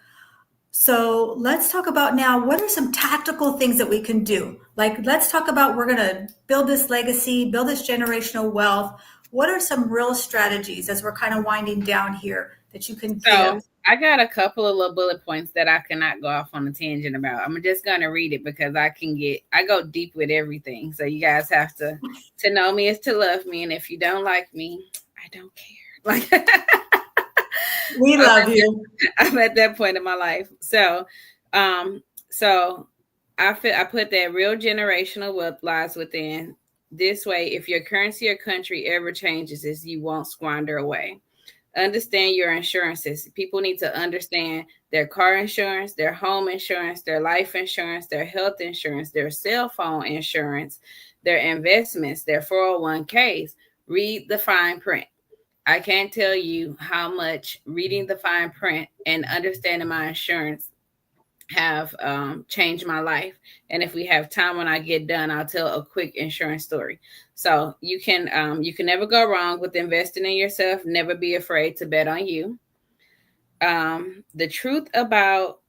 So let's talk about now, what are some tactical things that we can do? Like, let's talk about, we're going to build this legacy, build this generational wealth. What are some real strategies as we're kind of winding down here that you can give? I got a couple of little bullet points that I cannot go off on a tangent about. I'm just going to read it because I go deep with everything. So you guys have to know me is to love me. And if you don't like me, I don't care. Like, we love you. I'm at that point in my life. So I put that real generational wealth lies within. This way, if your currency or country ever changes, you won't squander away. Understand your insurances. People need to understand their car insurance, their home insurance, their life insurance, their health insurance, their cell phone insurance, their investments, their 401ks. Read the fine print. I can't tell you how much reading the fine print and understanding my insurance have changed my life. And if we have time when I get done, I'll tell a quick insurance story. So you can never go wrong with investing in yourself. Never be afraid to bet on you. The truth about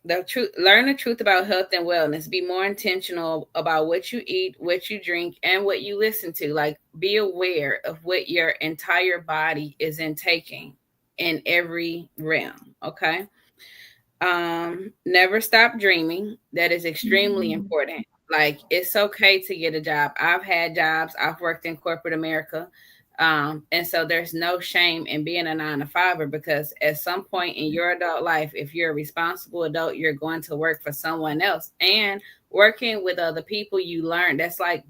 The truth, learn the truth about health and wellness. Be more intentional about what you eat, what you drink, and what you listen to. Like, be aware of what your entire body is intaking in every realm. Okay. Never stop dreaming. That is extremely Mhm. important. Like, it's okay to get a job. I've had jobs. I've worked in corporate America. And so there's no shame in being a 9 to 5er, because at some point in your adult life, if you're a responsible adult, you're going to work for someone else. And working with other people, you learn. That's like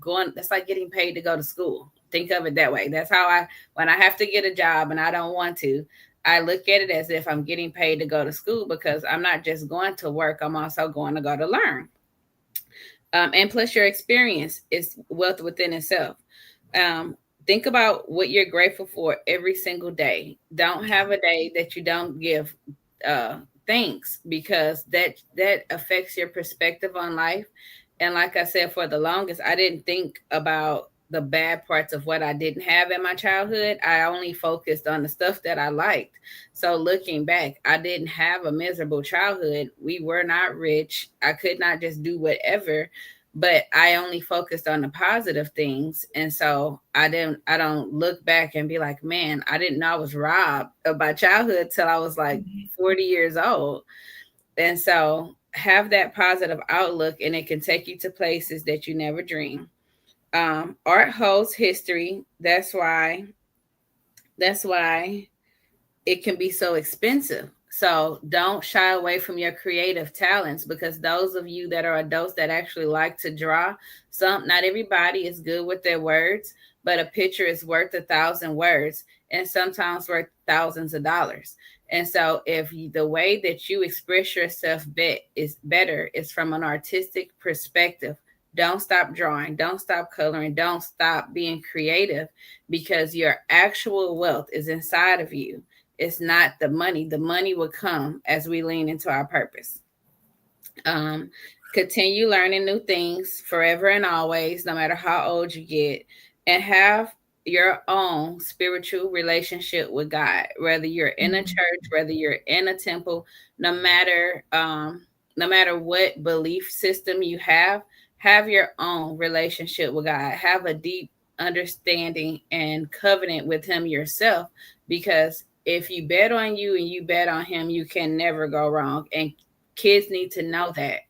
getting paid to go to school. Think of it that way. That's how when I have to get a job and I don't want to, I look at it as if I'm getting paid to go to school, because I'm not just going to work, I'm also going to go to learn. And plus, your experience is wealth within itself. Think about what you're grateful for every single day. Don't have a day that you don't give thanks, because that affects your perspective on life. And like I said, for the longest, I didn't think about the bad parts of what I didn't have in my childhood. I only focused on the stuff that I liked. So looking back, I didn't have a miserable childhood. We were not rich. I could not just do whatever, but I only focused on the positive things. And so I don't look back and be like, man, I didn't know I was robbed of my childhood till I was like 40 years old. And so have that positive outlook, and it can take you to places that you never dreamed. Art holds history. That's why it can be so expensive. So don't shy away from your creative talents, because those of you that are adults that actually like to draw, not everybody is good with their words, but a picture is worth 1,000 words, and sometimes worth thousands of dollars. And so if the way that you express yourself is better is from an artistic perspective, don't stop drawing, don't stop coloring, don't stop being creative, because your actual wealth is inside of you. It's not the money. The money will come as we lean into our purpose. Um, Continue learning new things forever and always, no matter how old you get, and have your own spiritual relationship with God, whether you're in a church, whether you're in a temple, no matter what belief system you have your own relationship with God. Have a deep understanding and covenant with Him yourself, because if you bet on you and you bet on Him, you can never go wrong. And kids need to know that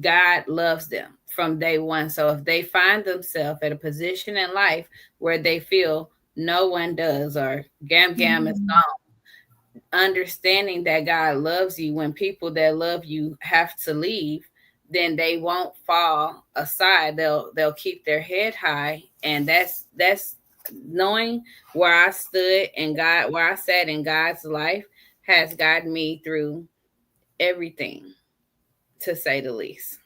God loves them from day one. So if they find themselves at a position in life where they feel no one does, or gam is gone, understanding that God loves you, when people that love you have to leave, then they won't fall aside. They'll keep their head high. And that's knowing where I stood and God, where I sat in God's life, has gotten me through everything, to say the least.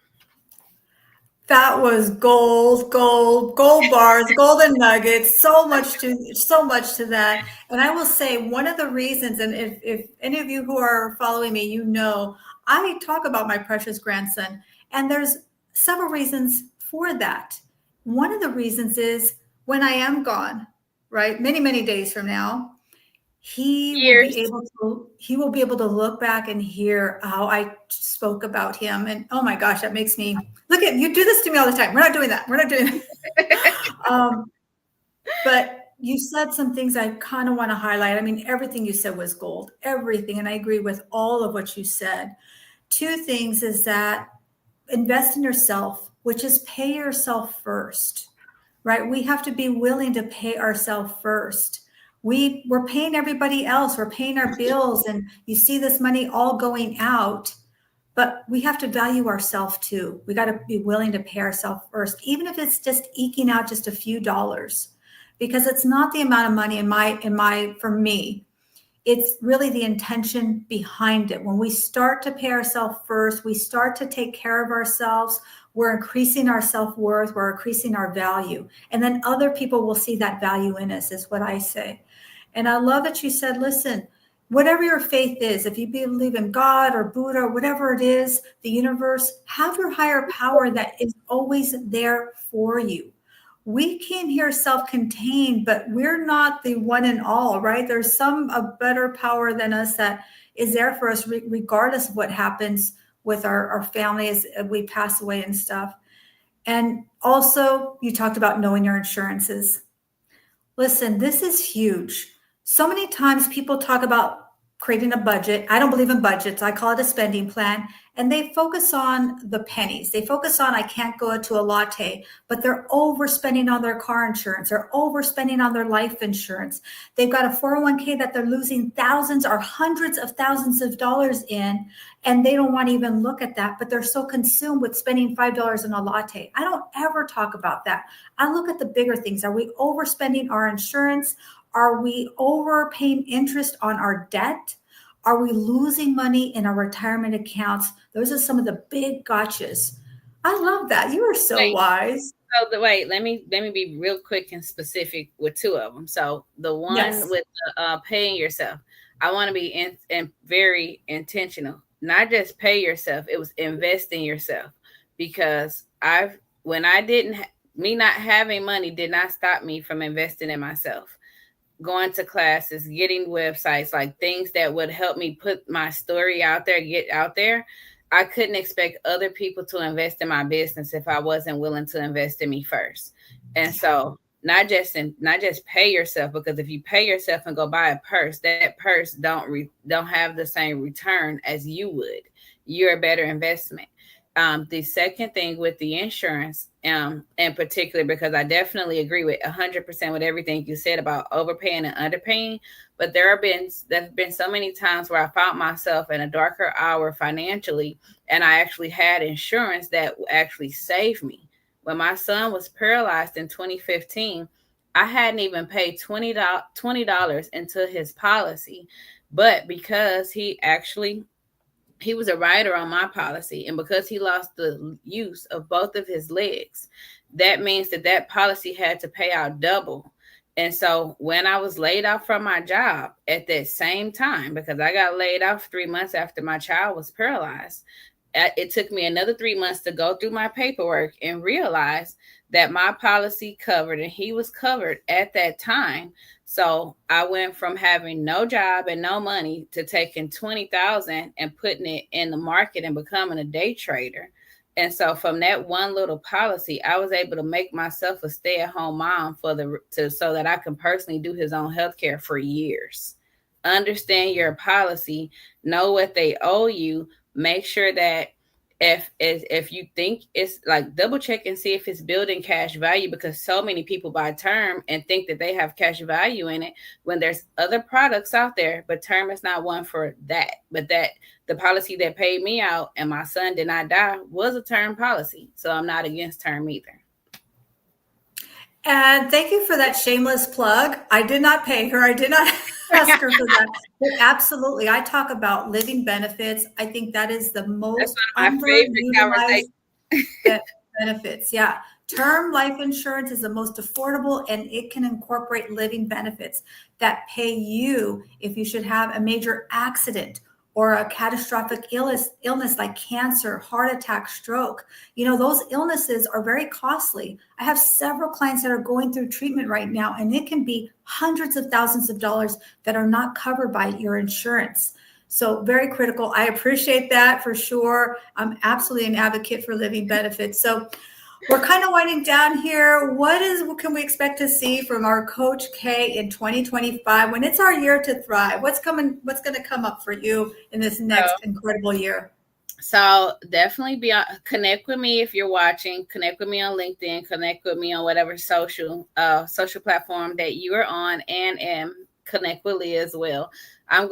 That was gold bars, golden nuggets. So much to that. And I will say one of the reasons, and if any of you who are following me, you know, I talk about my precious grandson, and there's several reasons for that. One of the reasons is when I am gone, right? Many days from now, Years. he will be able to look back and hear how I spoke about him. And oh my gosh, that makes me look at you do this to me all the time. We're not doing that. We're not doing that. But you said some things I kind of want to highlight. I mean, everything you said was gold, everything. And I agree with all of what you said. Two things is that invest in yourself, which is pay yourself first, right? We have to be willing to pay ourselves first. We're paying everybody else. We're paying our bills, and you see this money all going out, but we have to value ourselves too. We got to be willing to pay ourselves first, even if it's just eking out just a few dollars, because it's not the amount of money for me. It's really the intention behind it. When we start to pay ourselves first, we start to take care of ourselves, we're increasing our self-worth, we're increasing our value. And then other people will see that value in us, is what I say. And I love that you said, listen, whatever your faith is, if you believe in God or Buddha or whatever it is, the universe, have your higher power that is always there for you. We came here self-contained, but we're not the one and all, right? There's a better power than us that is there for us regardless of what happens with our families as we pass away and stuff. And also, you talked about knowing your insurances. Listen, this is huge. So many times people talk about creating a budget. I don't believe in budgets. I call it a spending plan. And they focus on the pennies. They focus on, I can't go to a latte, but they're overspending on their car insurance. They're overspending on their life insurance. They've got a 401k that they're losing thousands or hundreds of thousands of dollars in, and they don't want to even look at that, but they're so consumed with spending $5 on a latte. I don't ever talk about that. I look at the bigger things. Are we overspending our insurance? Are we overpaying interest on our debt? Are we losing money in our retirement accounts? Those are some of the big gotchas. I love that. You are so wise. Wait, let me be real quick and specific with two of them. So the one with paying yourself, I want to be very intentional. Not just pay yourself; it was invest in yourself, because me not having money did not stop me from investing in myself. Going to classes, getting websites, like things that would help me put my story out there, get out there. I couldn't expect other people to invest in my business if I wasn't willing to invest in me first. And so not just pay yourself, because if you pay yourself and go buy a purse, that purse don't have the same return as you would. You're a better investment. The second thing with the insurance, in particular, because I definitely agree with 100% with everything you said about overpaying and underpaying, but there's been so many times where I found myself in a darker hour financially, and I actually had insurance that actually saved me. When my son was paralyzed in 2015, I hadn't even paid $20 into his policy, but because he was a rider on my policy, and because he lost the use of both of his legs, that means that policy had to pay out double. And so when I was laid off from my job at that same time, because I got laid off 3 months after my child was paralyzed, it took me another 3 months to go through my paperwork and realize that my policy covered, and he was covered at that time. So I went from having no job and no money to taking $20,000 and putting it in the market and becoming a day trader. And so from that one little policy, I was able to make myself a stay-at-home mom so that I can personally do his own healthcare for years. Understand your policy, know what they owe you, make sure that if you think it's like, double check and see if it's building cash value, because so many people buy term and think that they have cash value in it when there's other products out there, but term is not one for that. But that the policy that paid me out and my son did not die was a term policy. So I'm not against term either. And thank you for that shameless plug. I did not pay her. I did not ask her for that. But absolutely, I talk about living benefits. I think that is the most underutilized benefits. Yeah. Term life insurance is the most affordable, and it can incorporate living benefits that pay you if you should have a major accident or a catastrophic illness like cancer, heart attack, stroke. You know, those illnesses are very costly. I have several clients that are going through treatment right now, and it can be hundreds of thousands of dollars that are not covered by your insurance. So very critical. I appreciate that for sure. I'm absolutely an advocate for living benefits. So we're kind of winding down here. What can we expect to see from our Coach K in 2025 when it's our year to thrive? What's going to come up for you in this next incredible year? So definitely connect with me if you're watching. Connect with me on LinkedIn. Connect with me on whatever social platform that you are on, and connect with Leah as well. I'm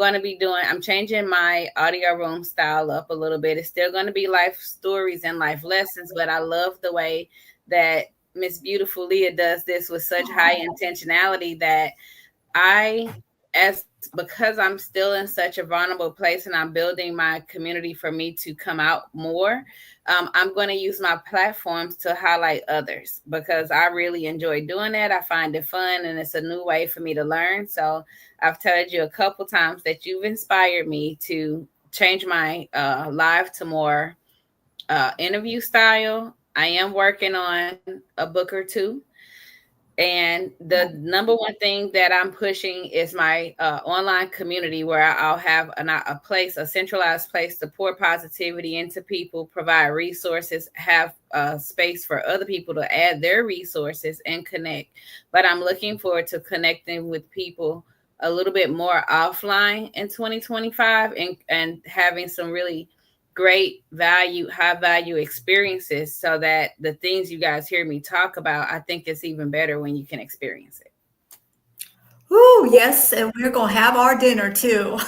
changing my audio room style up a little bit. It's still going to be life stories and life lessons, but I love the way that Miss Beautiful Leah does this with such high intentionality that because I'm still in such a vulnerable place and I'm building my community for me to come out more, I'm going to use my platforms to highlight others, because I really enjoy doing that. I find it fun, and it's a new way for me to learn. So I've told you a couple times that you've inspired me to change my live to more interview style. I am working on a book or two. And the number one thing that I'm pushing is my online community, where I'll have a centralized place to pour positivity into people, provide resources, have space for other people to add their resources and connect. But I'm looking forward to connecting with people a little bit more offline in 2025 and having some really great high value experiences, so that the things you guys hear me talk about, I think it's even better when you can experience it. Ooh, yes, and we're gonna have our dinner too.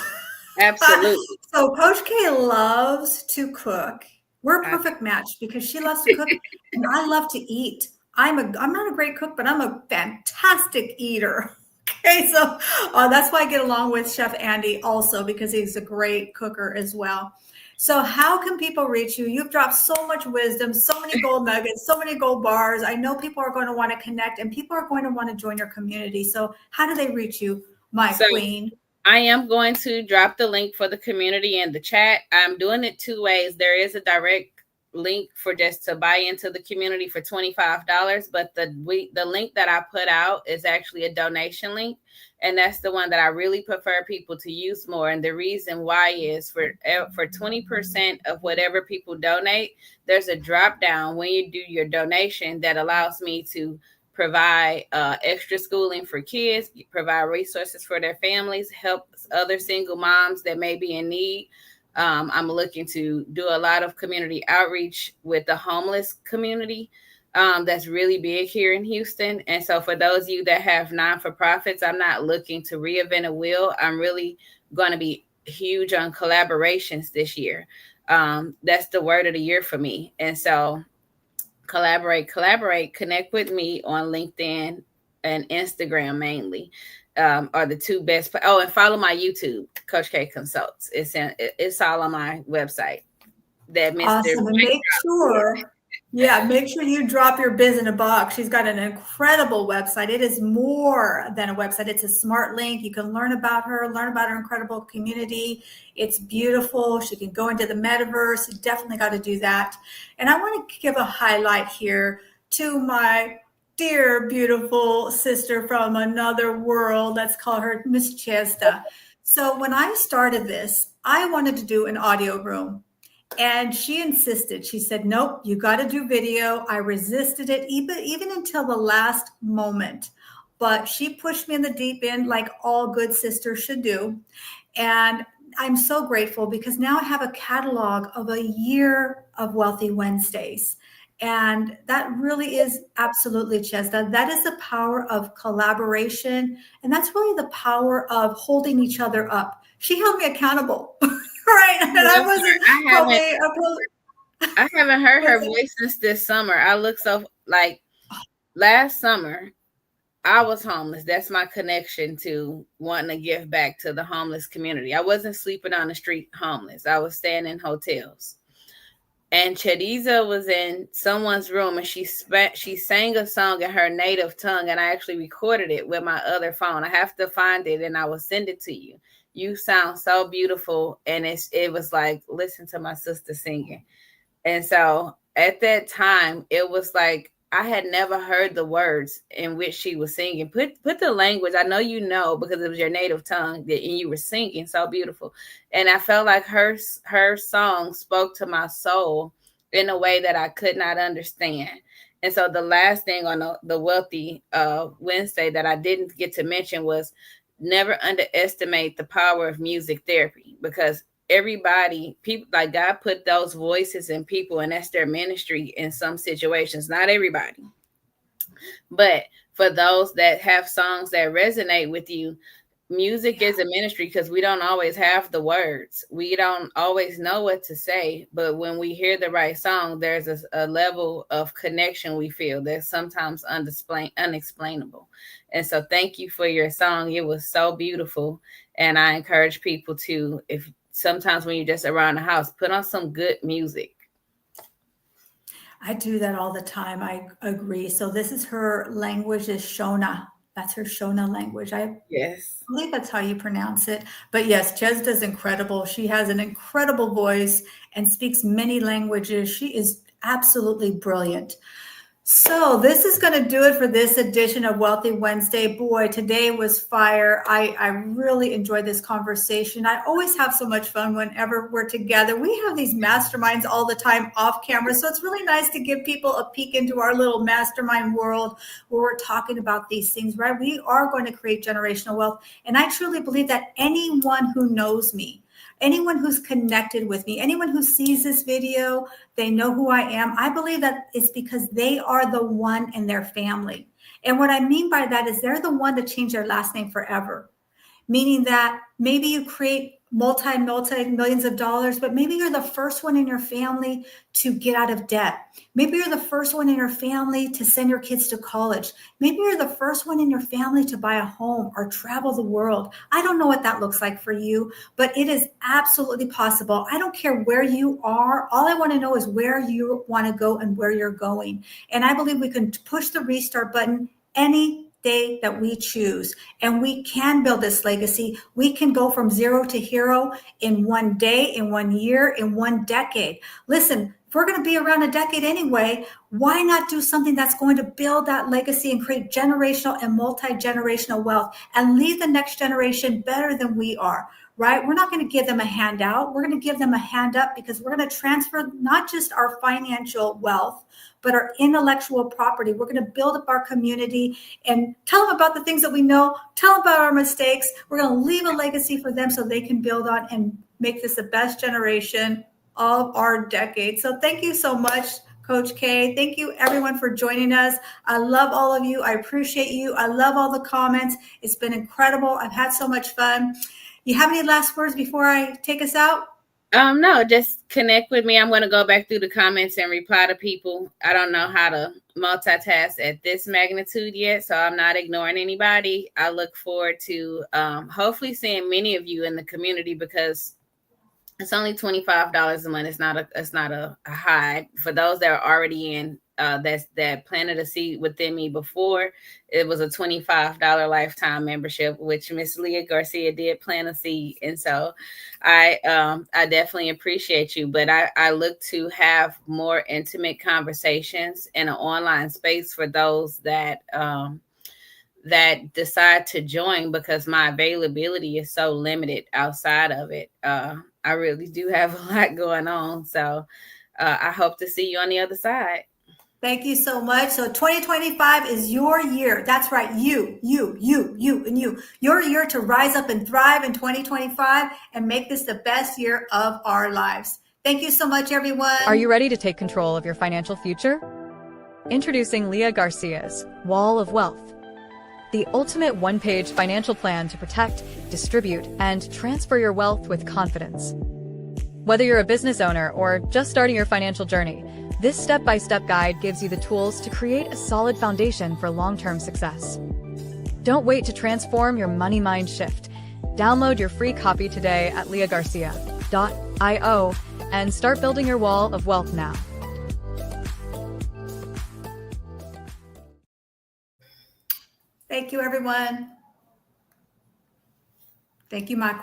Absolutely. So Coach K loves to cook. We're a perfect match because she loves to cook and I love to eat. I'm not a great cook, but I'm a fantastic eater. Okay, so that's why I get along with Chef Andy also, because he's a great cooker as well. So how can people reach you? You've dropped so much wisdom, so many gold nuggets, so many gold bars. I know people are going to want to connect and people are going to want to join your community. So how do they reach you, my queen? I am going to drop the link for the community in the chat. I'm doing it two ways. There is a direct link for just to buy into the community for $25, but the link that I put out is actually a donation link, and that's the one that I really prefer people to use more. And the reason why is for 20% of whatever people donate, there's a drop down when you do your donation that allows me to provide extra schooling for kids, provide resources for their families, help other single moms that may be in need. I'm looking to do a lot of community outreach with the homeless community. That's really big here in Houston. And so for those of you that have non-for-profits, I'm not looking to reinvent a wheel. I'm really going to be huge on collaborations this year. That's the word of the year for me. And so collaborate, connect with me on LinkedIn and Instagram mainly. Are the two best. And follow my YouTube, Coach K Consults. It's all on my website. That Mr. Awesome. And make sure you drop your biz in a box. She's got an incredible website. It is more than a website. It's a smart link. You can learn about her incredible community. It's beautiful. She can go into the metaverse. You definitely got to do that. And I want to give a highlight here to my dear, beautiful sister from another world. Let's call her Miss Chesta. So when I started this, I wanted to do an audio room. And she insisted. She said, nope, you got to do video. I resisted it even until the last moment. But she pushed me in the deep end like all good sisters should do. And I'm so grateful because now I have a catalog of a year of Wealthy Wednesdays. And that really is absolutely, Chesta. That is the power of collaboration. And that's really the power of holding each other up. She held me accountable. Right. And I haven't heard her voice since this summer. I look so like last summer, I was homeless. That's my connection to wanting to give back to the homeless community. I wasn't sleeping on the street homeless. I was staying in hotels. And Chadiza was in someone's room and she sang a song in her native tongue, and I actually recorded it with my other phone. I have to find it and I will send it to you. You sound so beautiful. And it was like, listen to my sister singing. And so at that time, it was like, I had never heard the words in which she was singing. Put the language, I know you know, because it was your native tongue, and you were singing so beautiful. And I felt like her song spoke to my soul in a way that I could not understand. And so the last thing on the Wealthy Wednesday that I didn't get to mention was never underestimate the power of music therapy, because people, like God put those voices in people, and that's their ministry in some situations. Not everybody, but for those that have songs that resonate with you, music is a ministry, because we don't always have the words. We don't always know what to say, but when we hear the right song, there's a level of connection we feel that's sometimes unexplainable. And so thank you for your song. It was so beautiful. And I encourage people to, if sometimes when you're just around the house, put on some good music. I do that all the time. I agree. So this is her language is Shona. That's her Shona language. Yes. I believe that's how you pronounce it. But yes, Chesta's incredible. She has an incredible voice and speaks many languages. She is absolutely brilliant. So this is going to do it for this edition of Wealthy Wednesday. Boy, today was fire. I really enjoyed this conversation. I always have so much fun whenever we're together. We have these masterminds all the time off camera. So it's really nice to give people a peek into our little mastermind world where we're talking about these things, right? We are going to create generational wealth. And I truly believe that anyone who knows me, anyone who's connected with me, anyone who sees this video, they know who I am. I believe that it's because they are the one in their family. And what I mean by that is they're the one to change their last name forever. Meaning that maybe you create multi millions of dollars, but maybe you're the first one in your family to get out of debt. Maybe you're the first one in your family to send your kids to college. Maybe you're the first one in your family to buy a home or travel the world. I don't know what that looks like for you, but it is absolutely possible. I don't care where you are. All I want to know is where you want to go and where you're going. And I believe we can push the restart button any day that we choose, and we can build this legacy. We can go from zero to hero in one day, in 1 year, in 1 decade. Listen, if we're going to be around a decade anyway, why not do something that's going to build that legacy and create generational and multi-generational wealth and leave the next generation better than we are, right? We're not going to give them a handout. We're going to give them a hand up, because we're going to transfer not just our financial wealth, but our intellectual property. We're going to build up our community and tell them about the things that we know, tell them about our mistakes. We're going to leave a legacy for them so they can build on and make this the best generation of our decade. So thank you so much, Coach K. Thank you, everyone, for joining us. I love all of you. I appreciate you. I love all the comments. It's been incredible. I've had so much fun. You have any last words before I take us out? No, just connect with me. I'm going to go back through the comments and reply to people. I don't know how to multitask at this magnitude yet, so I'm not ignoring anybody. I look forward to hopefully seeing many of you in the community, because it's only $25 a month. It's not a high. For those that are already in, that planted a seed within me before, it was a $25 lifetime membership, which Miss Leah Garcia did plant a seed. And so I definitely appreciate you, but I look to have more intimate conversations in an online space for those that decide to join, because my availability is so limited outside of it. I really do have a lot going on. So I hope to see you on the other side. Thank you so much. So 2025 is your year. That's right. You, and you. Your year to rise up and thrive in 2025 and make this the best year of our lives. Thank you so much, everyone. Are you ready to take control of your financial future? Introducing Leah Garcia's Wall of Wealth, the ultimate one-page financial plan to protect, distribute, and transfer your wealth with confidence. Whether you're a business owner or just starting your financial journey, this step-by-step guide gives you the tools to create a solid foundation for long-term success. Don't wait to transform your money mind shift. Download your free copy today at leahgarcia.io and start building your wall of wealth now. Thank you, everyone. Thank you, my queen.